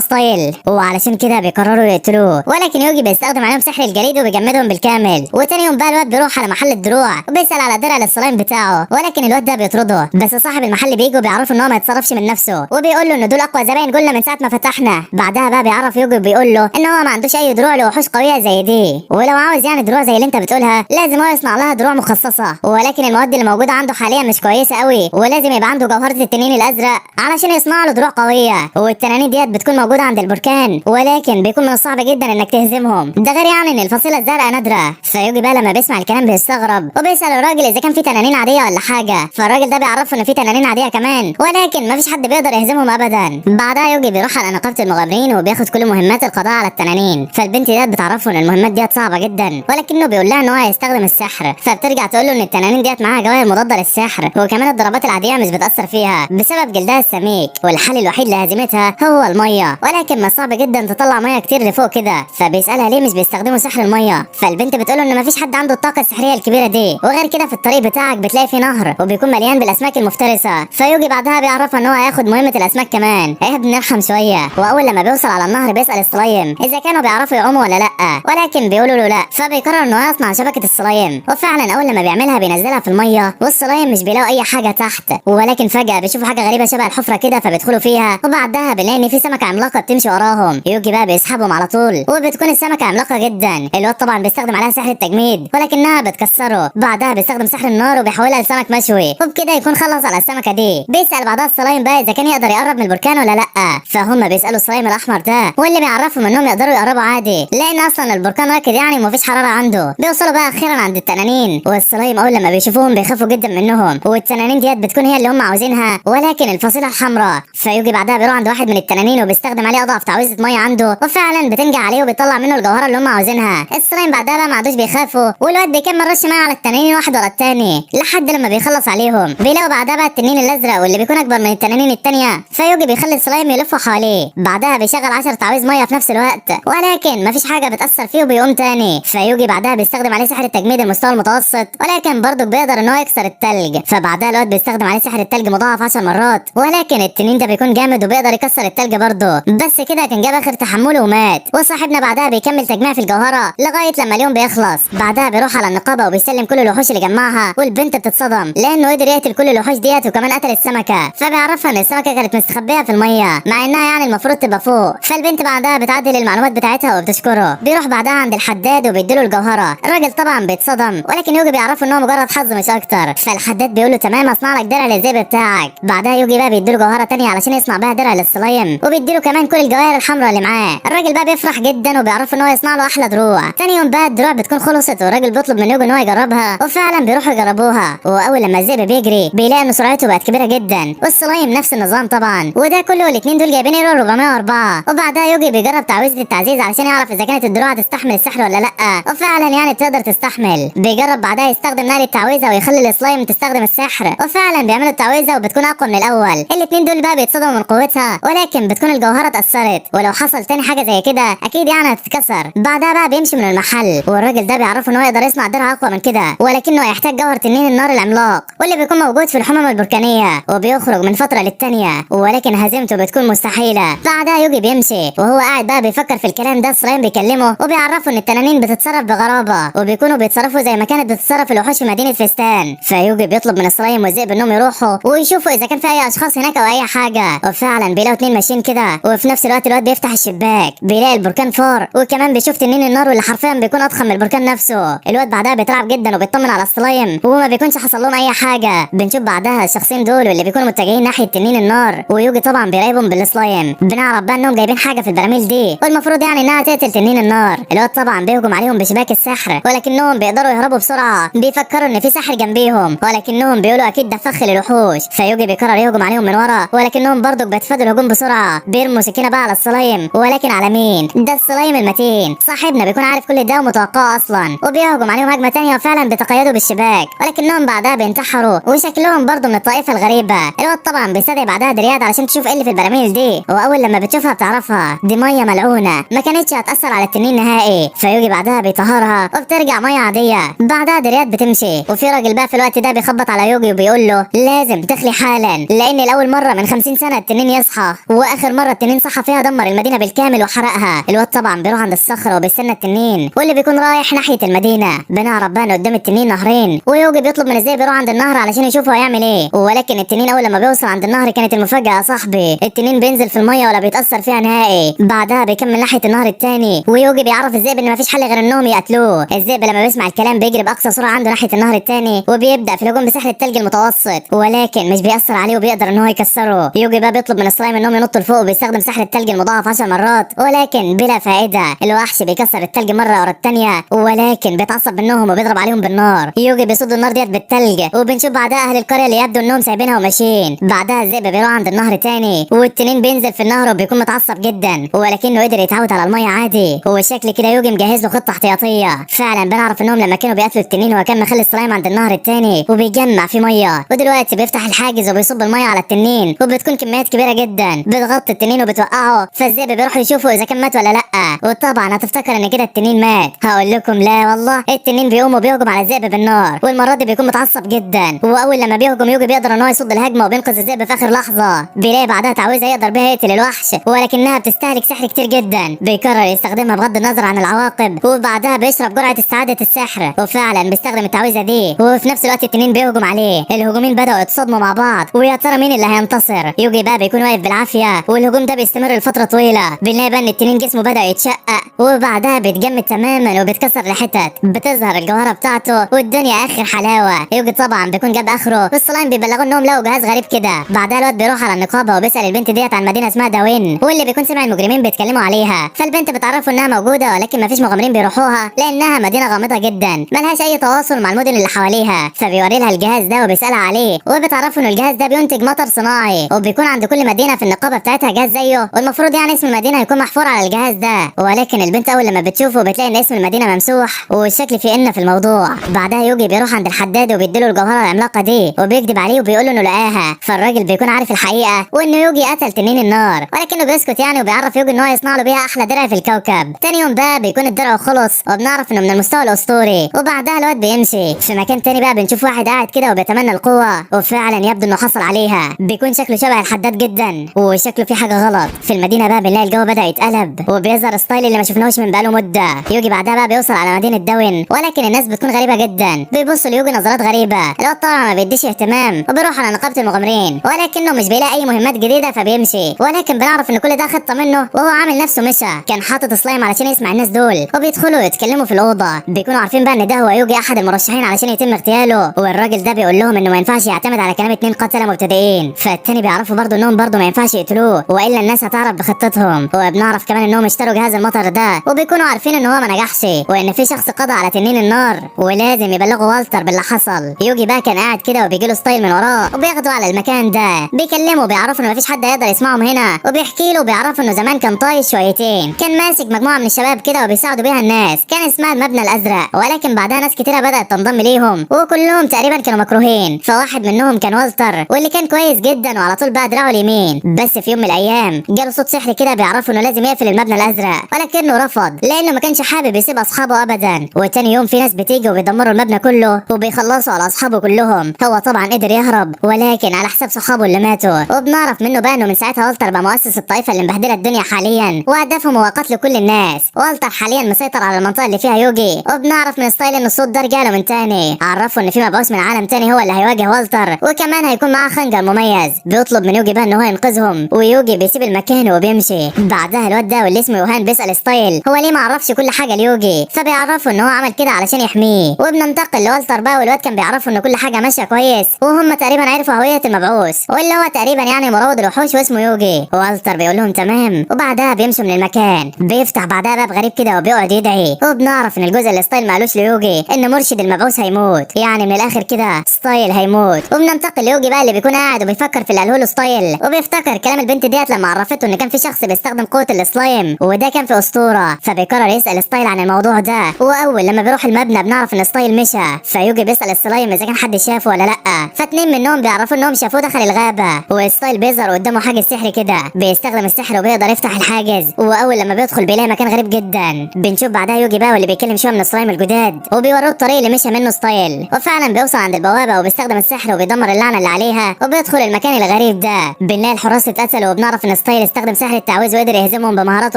ستايل، وعلشان كده بيقرروا يقتلوه. ولكن يوجي بيستخدم عليهم سحر الجليد وبيجمدهم بالكامل. وتاني يوم بقى الواد بيروح على محل الدروع وبيسأل على درع للسلايم بتاعه، ولكن الواد ده بيطرده. بس صاحب المحل بيجي وبيعرفه ان هو ما يتصرفش من نفسه وبيقول له ان دول اقوى زباين قلنا من ساعه ما فتحنا. بعدها بقى بيعرف يوجي وبيقول له ان هو ما عندوش اي دروع لوحوش قويه زي دي، ولو عاوز يعني دروع زي اللي انت بتقولها لازم هو يصنع لها دروع مخصصه. ولكن المواد اللي موجوده عنده حاليا مش كويسه قوي، ولازم يبقى عنده جوهره التنين الازرق علشان يصنع له دروع قويه. والتنانين ديت بتكون موجوده عند البركان، ولكن بيكون من الصعب جدا انك تهزمهم. ده غير يعني ان الفصيله الزرقاء نادره. فيوجي بقى لما بيسمع الكلام بيستغرب وبيسال الراجل اذا كان في تنانين عاديه ولا حاجه. فالراجل ده بيعرفه ان في تنانين عاديه كمان، ولكن مفيش حد بيقدر يهزمهم ابدا. بعدها يوجي بيروح على نقابه المغامرين وبياخد كل مهمات القضاء على التنانين. فالبنت ديت بتعرفه ان المهمات ديت صعبه جدا، ولكنه بيقول لها ان هو هيستخدم السحر. فبترجع تقول له ان التنانين ديت معاها جواهر مضاده للسحر، وكمان الضربات العاديه مش بتاثر فيها بسبب جلدها السميك، والحل الوحيد لهزيمتها هو الميه. ولكن من صعب جدا تطلع ميه كتير لفوق كده. فبيسالها ليه مش بيستخدموا سحر الميه. فالبنت بتقول ان مفيش حد عنده الطاقه السحريه الكبيره دي، وغير كده في الطريق بتاعك بتلاقي في نهر وبيكون مليان بالاسماك المفترسه. فيوجي بعدها بيعرفها ان هو هياخد مهمه الاسماك كمان. يا ابني ارحم شويه. واول لما بيوصل على النهر بيسال السلايم اذا كانوا بيعرفوا يعوموا ولا لا، ولكن بيقولوا له لا. فبيقرر ان هو يصنع شبكه السلايم، وفعلا اول لما بيعملها بينزلها في الميه والسلايم مش بيلاقوا اي حاجه تحت. ولكن فجاه بيشوفوا حاجه غريبه شبه الحفره كده فبيدخلوا فيها، وبعدها بنلاقي ان في سمكه عملاقه بتمشي وراهم. يوجي بقى بيسحبهم على طول، وبتكون السمكه عملاقه جدا. الواد طبعا بيستخدم عليها سحر التجميد ولكنها بتكسره. بعدها بيستخدم سحر النار وبيحولها لسمك مشوي، وبكده يكون خلص على السمكه دي. بيسال بعدها السلايم بقى اذا كان يقدر يقرب من البركان ولا لا. فهم بيسالوا السلايم الاحمر ده، واللي بيعرفهم انهم يقدروا يقربوا عادي لان اصلا البركان راكد يعني ومفيش حراره عنده. بيوصلوا بقى اخيرا عند التنانين، والسلايم اول لما بيشوفوهم بيخافوا جدا منهم، والتنانين ديت بتكون هي اللي هم عاوزينها ولكن الفصيله الحمراء. فيوجي بعدها بيروح عند واحد من التنانين وبيستخدم عليه اضعف تعويذه ميه عنده، وفعلا بتنجح عليه وبيطلع منه الجوهره اللي هم عاوزينها. السلايم بعدها بقى ما عادوش بيخافوا، والواد بيكمل رش ميه على التنانين واحد ورا التاني لحد لما بيخلص عليهم. بيلاقوا بعدها بقى التنين الازرق واللي بيكون اكبر من التنانين التانيه. فيوجي بيخلي السلايم يلفوا حواليه. بعدها بيشغل 10 تعويذ ميه في نفس الوقت، ولكن مفيش حاجه بتاثر فيه وبيقوم تاني. فيوجي بعدها بيستخدم عليه سحر التجميد المستوى المتوسط، ولكن برضه بيقدر ان هو يكسر التلج. فبعدها الواد بيستخدم عليه سحر التلج مضاعف 10 مرات، ولكن التنين ده بيكون جامد وبيقدر يكسر التلج برضه. بس كده كان جاب اخر تحمله ومات. وصاحبنا بعدها بيكمل تجميع في الجوهره لغايه لما اليوم بيخلص. بعدها بيروح على النقابه وبيسلم كل الوحوش اللي جمعها، والبنت بتتصدم لانه قدر يقتل كل الوحوش ديت وكمان قتل السمكه. فبيعرفها ان السمكه كانت مستخبيه في الميه مع انها يعني المفروض تبقى فوق. فالبنت بعدها بتعدل المعلومات بتاعتها وبتشكره. بيروح بعدها عند الحداد وبيديله الجوهره. الراجل طبعا بيتصدم، ولكن يوجي بيعرفه ان هو مجرد حظ مش اكتر. فالحداد بيقول له تمام اصنع لك درع للذئب بتاعك. بعدها يوجي بقى بيديله جوهره تانية علشان يصنع بها درع للسلايم، وبيديله كمان كل الجواهر الحمراء اللي معاه. الراجل بقى بيفرح جدا وبيعرف ان هو يصنع له احلى دروع. تاني يوم بقى الدروع بتكون خلصت والراجل بيطلب من يوجي ان هو يجربها، وفعلا بيروحوا يجربوها. واول لما الذئب بيجري بيلاقي ان سرعته بقت كبيره جدا، والسلايم نفس النظام طبعا. وده كله الاثنين دول جايبين ايرو 404. وبعدها يوجي بيجرب تعويذه التعزيز علشان يعرف اذا كانت الدروع تستحمل السحر ولا لا، وفعلا يعني تقدر تستحمل. بيجرب بعدها يستخدم نار التعويذه ويخلي السلايم تستخدم السحر، وفعلا بيعملوا التعويذه وبتكون اقوى من الاول. الاثنين دول بقى بيتصدموا من قوتها، ولكن بتكون الجوهره اتاثرت، ولو حصل تاني حاجه زي كده اكيد يعني هتتكسر. بعدها بقى بيمشي من المحل، والراجل ده بيعرف ان هو يقدر يصنع درع اقوى من كده، ولكنه هيحتاج جوهر تنين النار العملاق واللي بيكون موجود في الحمم البركانيه، وبيخرج من فتره للتانيه ولكن هزيمته بتكون مستحيله. بعدها يوجي بيمشي وهو قاعد بقى بيفكر في الكلام ده. السلايم بيكلمه وبيعرفه ان التنانين بتتصرف بغرابه، وبيكونوا بيتصرفوا زي ما كانت بتتصرف الوحوش في مدينه فستان. فيوجي بيطلب من السلايم والذئب انهم يروحوا ويشوفوا اذا كان في اي اشخاص هناك او اي حاجه. وفعلا بيلاقوا اتنين ماشيين كده، وفي نفس الوقت الواد بيفتح الشباك بيلاقي البركان فار، وكمان بيشوف تنين النار واللي حرفيا بيكون اضخم من البركان نفسه. الواد بعدها بيترعب جدا وبيطمن على السلايم وما بيكونش حصل لهم اي حاجه. بنشوف بعدها الشخصين دول واللي بيكونوا متجهين ناحيه تنين النار، ويوجي طبعا بيراقبهم بالسلايم. بنعرف بقى انهم جايبين حاجه في البراميل دي، والمفروض يعني انها تقتل تنين النار. الواد طبعا بيهجم عليهم بشباك السحر، ولكنهم بيقدروا يهربوا بسرعه. بيفكروا ان في سحر جنبيهم، ولكنهم بيقولوا اكيد ده فخ للوحوش. فيوجي بيقرر يهجم عليهم من ورا، ولكنهم برضك بيتفادوا الهجوم بسرعه. بيرموا سكينه بقى على السلايم، ولكن على مين؟ ده السلايم المتين. صاحبنا بيكون عارف كل ده ومتوقعه اصلا، وبيهجم عليهم هجمه تانية وفعلا بيتقيدوا بالشباك، ولكنهم بعدها بينتحروا وشكلهم برضه من الطائفه الغريبه. الواد طبعا بيستدعي بعدها درياد علشان تشوف ايه اللي في البراميل دي، واول لما بتشوفها بتعرفها دي ميه ملعونه ما كانتش هتاثر على التنين نهائي. فيوجي بعدها بيطهرها وبترجع ميه عاديه. بعدها درياد بتمشي، وفي راجل بقى في الوقت الوقت ده بيخبط على يوجي وبيقول له لازم تخلي حالا، لان لاول مره من 50 سنه التنين يصحى، واخر مره التنين صحى فيها دمر المدينه بالكامل وحرقها. الواد طبعا بيروح عند الصخره وبيستنى التنين، واللي بيكون رايح ناحيه المدينه بنعرف بقى قدام التنين نهرين، ويوجي بيطلب من ازاي بيروح عند النهر علشان يشوفه هيعمل ايه. ولكن التنين اول لما بيوصل عند النهر كانت المفاجاه يا صاحبي، التنين بينزل في الميه ولا بيتاثر فيها نهائي. بعدها بيكمل ناحيه النهر التاني، ويوجي بيعرف الذئب ان مفيش حل غير انهم يقتلوه. الذئب لما بيسمع الكلام بيجري باقصى سرعه عنده ناحيه النهر التاني، وبيبدا في الهجوم بسحر التلج المتوسط، ولكن مش بيأثر عليه وبيقدر ان هو يكسره. يوجي بقى بيطلب من السلايم انهم ينطوا لفوق وبيستخدم سحر التلج المضاعف 10 مرات، ولكن بلا فائده. الوحش بيكسر التلج مره ورا الثانيه، ولكن بيتعصب منهم وبيضرب عليهم بالنار. يوجي بيصد النار ديت بالتلج، وبنشوف بعدها اهل القريه اللي يبدو انهم سايبينها وماشيين. بعدها الذئب بيروح عند النهر تاني، والتنين بينزل في النهر وبيكون متعصب جدا، ولكنه قدر يتعود على الميه عادي. هو الشكل كده يوجي مجهز له خطه احتياطيه. فعلا بنعرف انهم لما كانوا بيقتلوا التنين هو كان مخلي السلايم عند النهر التاني وبيجمع في ميه، ودلوقتي بيفتح الحاجز وبيصب الميه على التنين، وبتكون كميات كبيره جدا بتغطي التنين وبتوقعه. فالذئب بيروح يشوفه اذا كان مات ولا لا، وطبعا هتفتكر ان كده التنين مات. هقول لكم لا والله، التنين بيقوم وبيهجم على الذئب بالنار، والمره دي بيكون متعصب جدا. واول لما بيهجم يوجي بيقدر ان هو يصد الهجمه وبينقذ الذئب في اخر لحظه. بيلاقي بعدها تعويذه يقدر بيها يقتل الوحش، ولكنها بتستهلك سحر كتير جدا، بيقرر يستخدمها بغض النظر عن العواقب، وبعدها بيشرب جرعه استعاده السحر، وفعلا بيستخدم التعويذه دي. وفي نفس الوقت التنين بيهجم عليه. الهجومين بداوا يتصادموا مع بعض، ويا ترى مين اللي هينتصر؟ يوجي بقى بيكون واقف بالعافيه، والهجوم ده بيستمر لفتره طويله. بنلاقي بقى ان التنين جسمه بدا يتشقق، وبعدها بيتجمد تماما وبيتكسر لحتت، بتظهر الجوهره بتاعته والدنيا اخر حلاوه. يوجي طبعا بيكون جاب اخره، والسلايم بيبلغوا انهم لقوا جهاز غريب كده. بعدها الواد بيروح على النقابه وبيسال البنت ديت عن مدينه اسمها داوين، واللي بيكون سمع المجرمين بيتكلموا عليها. فالبنت بتعرفه انها موجوده، ولكن مفيش مغامرين بيروحوها لانها مدينه غامضه جدا ملهاش اي تواصل مع المدن اللي حواليها. فبيوري لها الجهاز ده وبيسالها عليه، وبتعرفه ان الجهاز ده بينتج مطر صناعي، وبيكون عند كل مدينه في النقابه بتاعتها جهاز زيه، والمفروض يعني اسم المدينه يكون محفور على الجهاز ده. ولكن البنت اول لما بتشوفه بتلاقي ان اسم المدينه ممسوح، والشكل فيه ان في الموضوع. بعدها يوجي بيروح عند الحداد وبيديله الجوهره العملاقه دي، وبيكذب عليه وبيقول له انه لقاها. فالراجل بيكون عارف الحقيقه وانه يوجي قتل تنين النار، ولكنه بيسكت يعني، وبيعرف يوجي ان هو يصنع له بيها احلى درع في الكوكب. تاني يوم بقى بيكون الدرع خلص، وبنعرف انه من المستوى الاسطوري. وبعدها الواد بيمشي في مكان تاني بقى، بنشوف واحد قاعد كده وبيتمنى القوه، وفعلا يبدو انه حصل عليها. بيكون شكله شبه الحداد جدا، وشكله في حاجه غلط. في المدينه بقى بنلاقي الجو بدا يتقلب، وبيظهر ستايل اللي ما شفناهوش من بقاله مده. يوجي بعدها بقى بيوصل على مدينه داون، ولكن الناس بتكون غريبه جدا، بيبصوا ليوجي نظرات غريبه. الواد طبعا ما بيديش اهتمام وبيروح على نقابه المغامرين، ولكنه مش بيلاقي اي مهمات جديده فبيمشي. ولكن بنعرف ان كل ده خطه منه، وهو عامل نفسه مشى كان حاطط سلايم علشان يسمع الناس دول، وبيدخلوا يتكلموا في الاوضه. بيكونوا عارفين بقى ان ده هو يوجي احد المرشحين علشان يتم اغتياله، والراجل ده بيقول لهم انه ما ينفعش يعتمد على كلام اتنين قتله مبتدئين. فالتاني بيعرفوا برضه انهم برضه ما ينفعش يقتلوه، والا الناس هتعرف بخطتهم. وبنعرف كمان انهم اشتروا جهاز المطر ده، وبيكونوا عارفين ان هو ما نجحش، وان في شخص قضى على تنين النار، ولازم يبلغوا والتر باللي حصل. يوجي بقى كان قاعد كده وبيجيله ستايل من وراه، وبياخدوا على المكان ده، بيكلموا بيعرفوا ان مفيش حد هيقدر يسمعهم هنا، وبيحكي له بيعرفوا انه زمان كان طايش شويتين، كان ماسك مجموعه من الشباب كده وبيساعدوا بيها الناس، كان اسمها المبنى الازرق. ولكن بعدها ناس كتيره بدات تنضم ليهم، وكلهم تقريبا كانوا مكروهين. فواحد منهم كان والتر، واللي كان كويس جدا وعلى طول بقى دراعه اليمين. بس في يوم من الايام جاله صوت سحري كده بيعرفوا انه لازم يقفل المبنى الازرق، ولكنه رفض لانه ما كانش حابب يسيب اصحابه ابدا. وتاني يوم في ناس بتيجي وبيدمروا المبنى كله وبيخلصوا على اصحابه كلهم. هو طبعا قدر يهرب، ولكن على حساب صحابه اللي ماتوا. وبنعرف منه بقى انه من ساعتها والتر بقى مؤسس الطائفه اللي مبهدله الدنيا حاليا، وهدفهم هو قتل كل الناس. والتر حاليا مسيطر على المنطقه اللي فيها يوجي. وبنعرف من ستايل ان الصوت ده رجاله من تاني، عرفوا ان في مبعوث من عالم تاني هو اللي هيواجه والتر، وكمان هيكون معاه خنجر مميز. بيطلب من يوجي بقى ان هو ينقذهم، ويوجي بيسيب المكان وبيمشي. بعدها الواد ده واللي اسمه يوهان بيسال ستايل هو ليه ما عرفش كل حاجه ليوجي، فبيعرفوا ان هو عمل كده علشان يحميه. وبننتقل لوالتر بقى، والواد كان بيعرفوا ان كل حاجه ماشيه كويس، وهم تقريبا عرفوا هويه المبعوث، واللي هو تقريبا يعني مروض الوحوش واسمه يوجي. والتر بيقول لهم تمام، وبعدها بيمشوا من المكان. بيفتح بعدها باب غريب كده وبيقعد يدعي. وبنعرف ان الجزء اللي ستايل ما قالوش ليوجي ان مرشد المبعوث هيموت، يعني من الاخر كده ستايل هيموت. وبننتقل ليوجي بقى اللي بيكون قاعد وبيفكر في اللي قاله له ستايل، وبيفتكر كلام البنت ديت لما عرفته ان كان في شخص بيستخدم قوه السلايم، وده كان في اسطوره. فبيقرر يسال ستايل عن الموضوع ده. واول لما بيروح المبنى بنعرف ان ستايل مشى، فيوجي بيسال السلايم اذا كان حد شافه ولا لا، فاتنين منهم بيعرفوا انهم شافوه دخل الغابه. وستايل بيظهر قدامه حاجز سحري كده، بيستخدم السحر وبيقدر يفتح الحاجز. واول لما بيدخل بيلاقي مكان غريب جدا. بنشوف بعدها يوجي بقى واللي بيكلم شويه من السلايم الجداد، وبيوروه الطريق اللي مشى منه ستايل. وفعلا بيوصل عند البوابه وبيستخدم السحر وبيدمر اللعنه اللي عليها وبيدخل المكان الغريب ده. بنلاقي الحراس اتقتلوا وبنعرف ان ستايل استخدم سحر التعويذ وقدر يهزمهم بمهاراته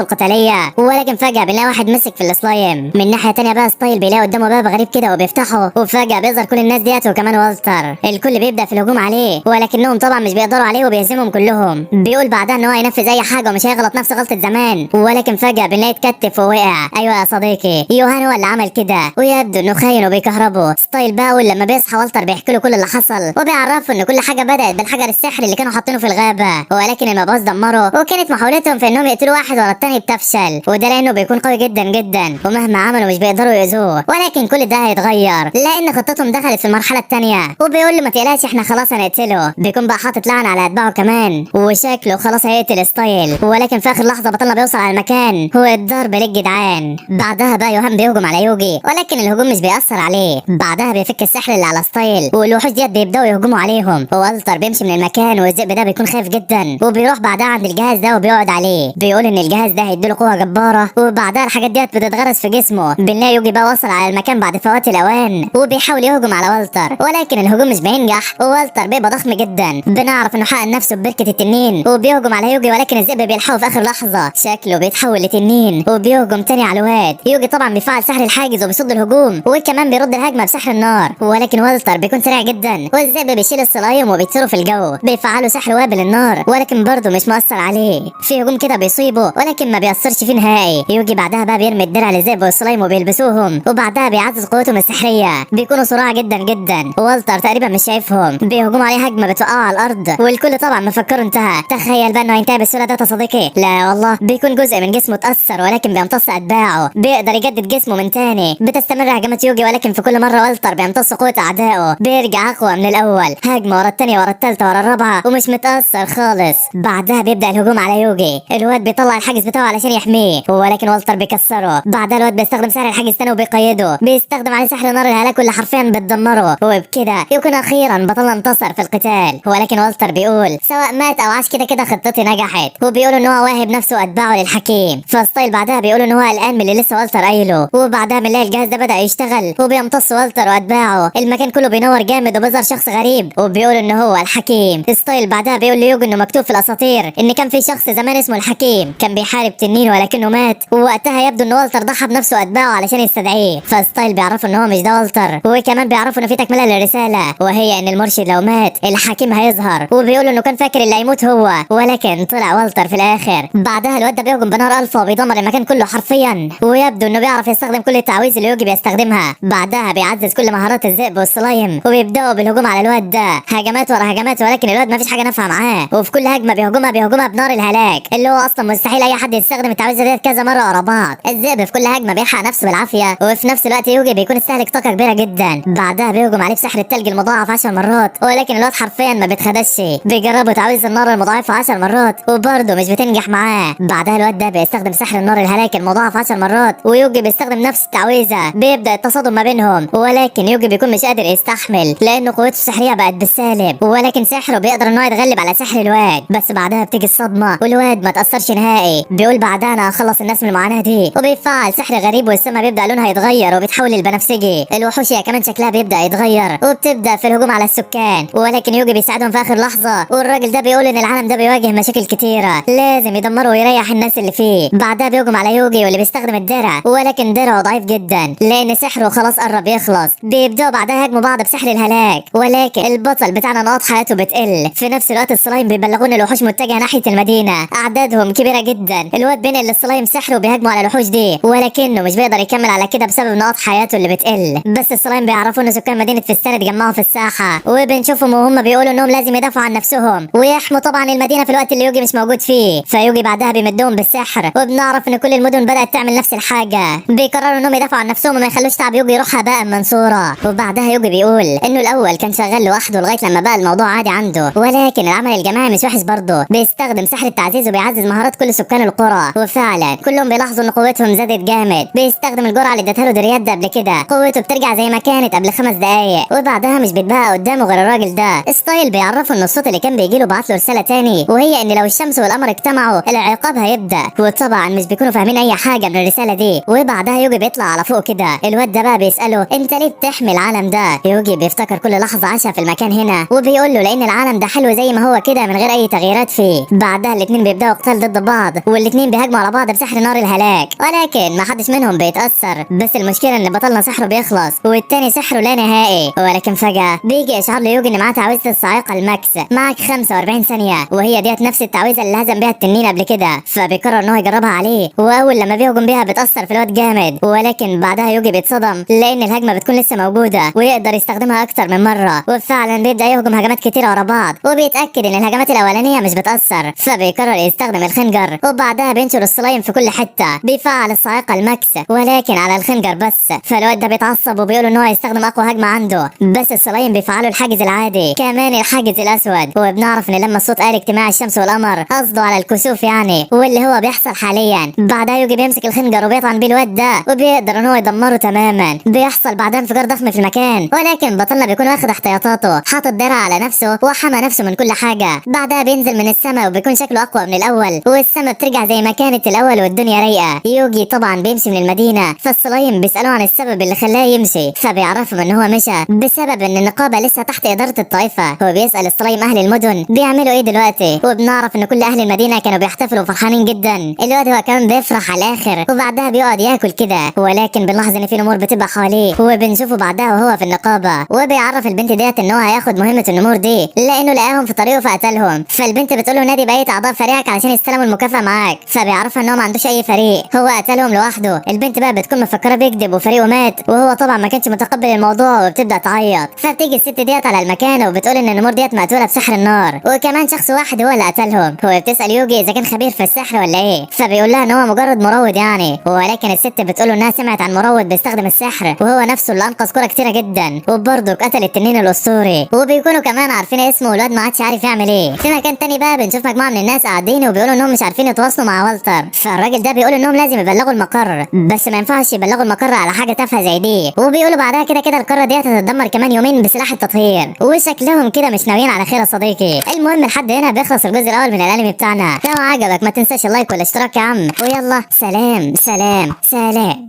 القتاليه، ولكن فجاه بنلاقي واحد مسك في السلايم. من ناحيه تانية بقى ستايل بيلاقي قدامه باب غريب كده وبيفتحه، وفجاه بيظهر كل الناس ديت وكمان والتر. الكل بيبدا في الهجوم عليه ولكنهم طبعا مش بيقدروا عليه وبيهزمهم كلهم. بيقول بعدها ان هو هينفذ اي حاجه ومش هيغلط نفس غلطه زمان، ولكن فجاه بنلاقي اتكتف ووقع. ايوه يا صديقي، يوهان هو اللي عمل كده ويبدو انه خاين وبيكهربه. ستايل بقى لما بيصحى والتر بيحكي له كل اللي حصل وبيعرفه ان كل حاجه بدات بالحجر السحري اللي كانوا حاطينه في الغابه، ولكن المباص دمره وكانت محاولتهم في انهم يقتلوا واحد ورا التاني بتفشل، وده لانه بيكون قوي جدا جدا ومهما عملوا مش بيقدروا يؤذوه. ولكن كل ده هيتغير لان خطتهم دخلت في المرحله الثانيه، وبيقول له ما تقلقش احنا خلاص هنقتله. بيكون بقى حاطط لعنه على اتباعه كمان وشكله خلاص هيقتل ستايل، ولكن في اخر لحظه بطلنا بيوصل على المكان هو الضرب للجدعان. بعدها بقى يوهان بيهجم على يوجي ولكن الهجوم مش بيأثر عليه. بعدها بيفك السحر اللي على ستايل والوحوش ديت بيبداوا يهجموا عليهم، والتر بيمشي من المكان والذئب ده بيكون خايف جدا وبيروح بعدها عند الجهاز ده وبيقعد عليه. بيقول ان الجهاز ده هيديله قوه جباره وبعدها الحاجات ديت بتتغرس في جسمه. بنلاقي يوجي بقى وصل على المكان بعد فوات الاوان وبيحاول يهجم على والتر ولكن الهجوم مش بينجح ووالتر بيبقى ضخم جدا. بنعرف انه حقن نفسه ببركه التنين وبيهجم على يوجي ولكن الذئب بيلحقه في اخر لحظه، شكله بيتحول لتنين وبيهجم تاني على الواد. يوجي طبعا بيفعل سحر الحاجز وبيصد الهجوم وكمان بيرد الهجمه بسحر النار، ولكن والتر بيكون سريع جدا والذئب بيشيل السلايم وبيطيروا في الجو. بيفعلوا سحر وابل النار ولكن برضه مش مؤثر عليه. في هجوم كده بيصيبه ولكن ما بيأثرش فيه نهائي. يوجي بعدها بقى بيرمي الدرع للذئب والسلايم وبيلبسوهم وبعدها بيعزز قوتهم السحريه. بيكونوا صراع جدا جدا والتر تقريبا مش شايفهم. بيهجموا عليه هجمه بتوقعه على الارض والكل طبعا مفكره انتهى. تخيل بقى انه هينتهي بالسهوله ده يا صديقي؟ لا والله، بيكون جزء من جسمه اتأثر ولكن بيمتص اتباعه. بيقدر يجدد جسمه من تاني. بتستمر هجمات يوجي ولكن في كل مره والتر بيمتص قوه اعدائه. بيرجع اقوى من الاول، هجمه ورا الثانيه ورا الثالثه ورا الرابعه ومش متأثر خالص. بعدها بيبدا الهجوم على يوجي. الواد بيطلع الحاجز بتاعه علشان يحميه ولكن والتر بيكسره. بعدها الواد بيستخدم سحر الحاجز تاني وبيقيده. بيستخدم عليه سحر نار الهلاك واللي حرفيا بتدمره، وبكده يكون اخيرا بطلنا انتصر في القتال. ولكن والتر بيقول سواء مات او عاش كده كده خطتي نجحت، وبيقول ان هو واهب نفسه واتباعه للحكيم. فستايل بعدها بيقول ان هو قلقان من اللي لسه والتر قايله. وبعدها بنلاقي الجهاز ده بدا يشتغل وبيمتص والتر واتباعه. المكان كله بينور جامد وبيظهر شخص غريب وبيقول ان هو الحكيم. ستايل بعدها بيقول ليوجي انه مكتوب في الاساطير ان كان في شخص زمان اسمه الحكيم كان بيحارب تنين ولكنه مات، ووقتها يبدو ان والتر ضحى بنفسه واتباعه علشان يستدعيه. فستايل بيعرفوا ان هو مش ده والتر، وكمان بيعرفوا ان في تكمله للرساله وهي ان المرشد لو مات الحكيم هيظهر. وبيقولوا انه كان فاكر اللي هيموت هو ولكن طلع والتر في الاخر. بعدها الواد ده بيهجم بنار الفا وبيدمر المكان كله حرفيا، ويبدو انه بيعرف يستخدم كل التعويذ اللي يوجي بيستخدمها. بعدها بيعزز كل مهارات الذئب والسلايم وبيبداوا بالهجوم على الواد ده، هجمات ورا هجمات، ولكن الواد مفيش حاجه نافعه معاه. وفي كل هجمه بيهجمها بنار الهلاك اللي هو اصلا مستحيل اي حد يستخدم التعويذه ديت كذا مره ورا بعض. الذئب في كل هجمه بيلحق نفسه بالعافيه وفي نفس الوقت يوجي بيكون استهلك طاقه كبيره جدا. بعدها بيهجم عليه بسحر التلج المضاعف 10 مرات ولكن الواد حرفيا ما بيتخدش. بيجربوا تعويذ النار المضاعفه 10 مرات وبرضه مش بتنجح معاه. بعدها الواد ده بيستخدم سحر النار الهلاك المضاعف 10 مرات ويوجي بيستخدم نفس التعويذه. بيبدا التصادم ما بينهم ولكن يوجي بيكون مش قادر يستحمل لانه قوته السحريه بقت بالسالب، ولكن سحره بيقدر ان هو يتغلب على سحر الواد. بس بعدها بتيجي الصدمه والواد ما تاثرش نهائي. بيقول بعدها انا هخلص الناس من المعاناه دي، وبيفعل سحر غريب والسما بيبدا لونها يتغير وبتحول للبنفسجي. الوحوش كمان شكلها بيبدا يتغير وبتبدا في الهجوم على السكان، ولكن يوجي بيساعدهم في اخر لحظه. والراجل ده بيقول ان العالم ده بيواجه مشاكل كتيره لازم يدمره ويريح الناس اللي فيه. بعدها بيهجم على يوجي واللي بيستخدم الدرع ولكن درعه ضعيف جدا لان سحره خلاص قرب يخلص. بيبداوا بعدها يهاجموا بعض بسحر الهلاك ولكن البطل بتاعنا نقاط حياته بتقل. في نفس الوقت السلايم بيبلغون الوحوش متجهه ناحيه المدينه، اعدادهم كبيره جدا. الواد بينقل السلايم سحره وبيهاجموا على الوحوش دي ولكنه مش بيقدر يكمل على كده بسبب نقاط حياته اللي بتقل. بس السلايم بيعرفوا ان سكان مدينه فستان اتجمعوا في الساحه وبنشوفهم وهم بيقولوا انهم لازم يدافعوا عن نفسهم ويحموا طبعا المدينه في الوقت اللي يوجي مش موجود فيه. فيوجي بعدها بيمدهم بالسحر وبنعرف ان كل المدن بدات تعمل نفس الحاجه. بيقرروا انهم يدافعوا عن نفسهم وما يخلوش تعب يوجي يروح هباء منصوره. وبعدها يوجي بيقول انه الاول كان شغال لوحده لغايه لما بقى الموضوع عادي عنده، ولكن العمل الجماعي مش وحش برضه. بيستخدم سحر التعزيز وبيعزز مهارات كل سكان القرى، وفعلا كلهم بيلاحظوا ان قوتهم زادت جامد. بيستخدم الجرعه اللي ادتها له درياد قبل كده، قوته بترجع زي ما كانت قبل 5 دقايق وبعدها مش بيتبقى قدامه غير الراجل ده. ستايل بيعرفه ان الصوت اللي كان بيجيله بعت له رساله تاني وهي ان لو الشمس والقمر اجتمعوا العقاب هيبدا، وطبعا مش بيكونوا فاهمين اي حاجه من الرساله دي. وبعدها يوجي بيطلع على فوق كده. الواد ده بقى بيساله انت ليه بتحمي العالم ده. يوجي بيفتكر كل لحظة عاشها في المكان هنا، وبيقول له لأن العالم ده حلو زي ما هو كده من غير أي تغييرات فيه. بعدها الاتنين بيبدأوا قتال ضد بعض، والاتنين بيهاجموا على بعض بسحر نار الهلاك، ولكن ما حدش منهم بيتأثر. بس المشكلة إن بطلنا سحره بيخلص والتاني سحره لا نهائي. ولكن فجأة بيجي إشعار ليوجي إن معاه تعويذة الصاعقة الماكس، معاك 45 ثانية، وهي ديت نفس التعويذة اللي هزم بيها التنين قبل كده. فبيقرر إن هو يجربها عليه، وأول لما بيهجم بيها بتأثر في الواد جامد، ولكن بعدها يوجي بيتصدم لأن الهجمة بتكون لسه موجودة ويقدر يستخدمها أكتر من مرة. وفعلا بيبدأ يهجم هجمات كتير ورا بعض، وبيتأكد إن الهجمات الأولانية مش بتأثر، فبيقرر يستخدم الخنجر، وبعدها بينشر السلايم في كل حتة. بيفعل الصاعقة الماكس ولكن على الخنجر بس. فالواد ده بيتعصب وبيقول إن هو هيستخدم أقوى هجمة عنده، بس السلايم بيفعلوا الحاجز العادي، كمان الحاجز الأسود. وبنعرف إن لما الصوت قال اجتماع الشمس والقمر قصده على الكسوف يعني، واللي هو بيحصل حاليا. بعدها يوجي بيمسك الخنجر وبيطعن بيه الواد ده، وبيقدر إن هو يدمره تماما. بيحصل بعدها انفجار ضخم في المكان، ولكن بطلنا بيكون واخد احتياطاته، حاطط درع على نفسه وحمى نفسه من كل حاجة. بعدها بينزل من السماء وبيكون شكله أقوى من الأول، والسماء بترجع زي ما كانت الأول والدنيا رايقة. يوجي طبعا بيمشي من المدينة، فالسلايم بيسألوه عن السبب اللي خلاه يمشي، فبيعرفهم إن هو مشى بسبب إن النقابة لسه تحت إدارة الطائفة. هو بيسأل السلايم أهل المدن بيعملوا إيه دلوقتي، وبنعرف إن كل أهل المدينة كانوا بيحتفلوا وفرحانين جدا. الواد هو كمان بيفرح على الآخر، وبعدها بيقعد ياكل كده، ولكن بنلاحظ إن في نمور بتبقى حواليه، وبنشوفه بعدها وهو في النقابة، وبيعرف البنت ديت إن هو هياخد مهمة النمور دي لأنه لقاهم في طريقه فقتلهم. فالبنت بتقول له نادي بقية أعضاء فريقك علشان يستلموا المكافأة معاك، فبيعرفها إن هو ما عندوش أي فريق، هو قتلهم لوحده. البنت بقى بتكون مفكرة بيكذب وفريقه مات، وهو طبعا ما كانش متقبل الموضوع وبتبدأ تعيط. فبتيجي الست ديت على المكان وبتقول إن النمور ديت مقتولة بسحر النار، وكمان شخص واحد هو اللي قتلهم. هو بتسأل يوجي إذا كان خبير في السحر ولا إيه، فبيقول لها إن هو مجرد مروض يعني، ولكن الست بتقول له إنها سمعت عن مروض بيستخدم السحر، وهو نفسه اللي أنقذ كرة كتيرة جدا، وبرضه قتل التنين الأسطوري. وبيكونوا كمان عارفين اسمه، والواد ما عادش عارف يعمل إيه. في مكان تاني بقى بنشوف مجموعة من الناس قاعدين وبيقولوا إنهم مش عارفين يتواصلوا مع والتر، فالراجل ده بيقول إنهم لازم يبلغوا المقر، بس ما ينفعش يبلغوا المقر على حاجة تافهة زي دي. وبيقولوا بعدها كده كده القارة ديت هتتدمر كمان يومين بسلاح التطهير، وشكلهم كده مش ناويين على خير يا صديقي. المهم لحد هنا بيخلص الجزء الأول من الأنمي بتاعنا. لو عجبك ما تنساش اللايك والاشتراك يا عم، ويلا سلام سلام سلام.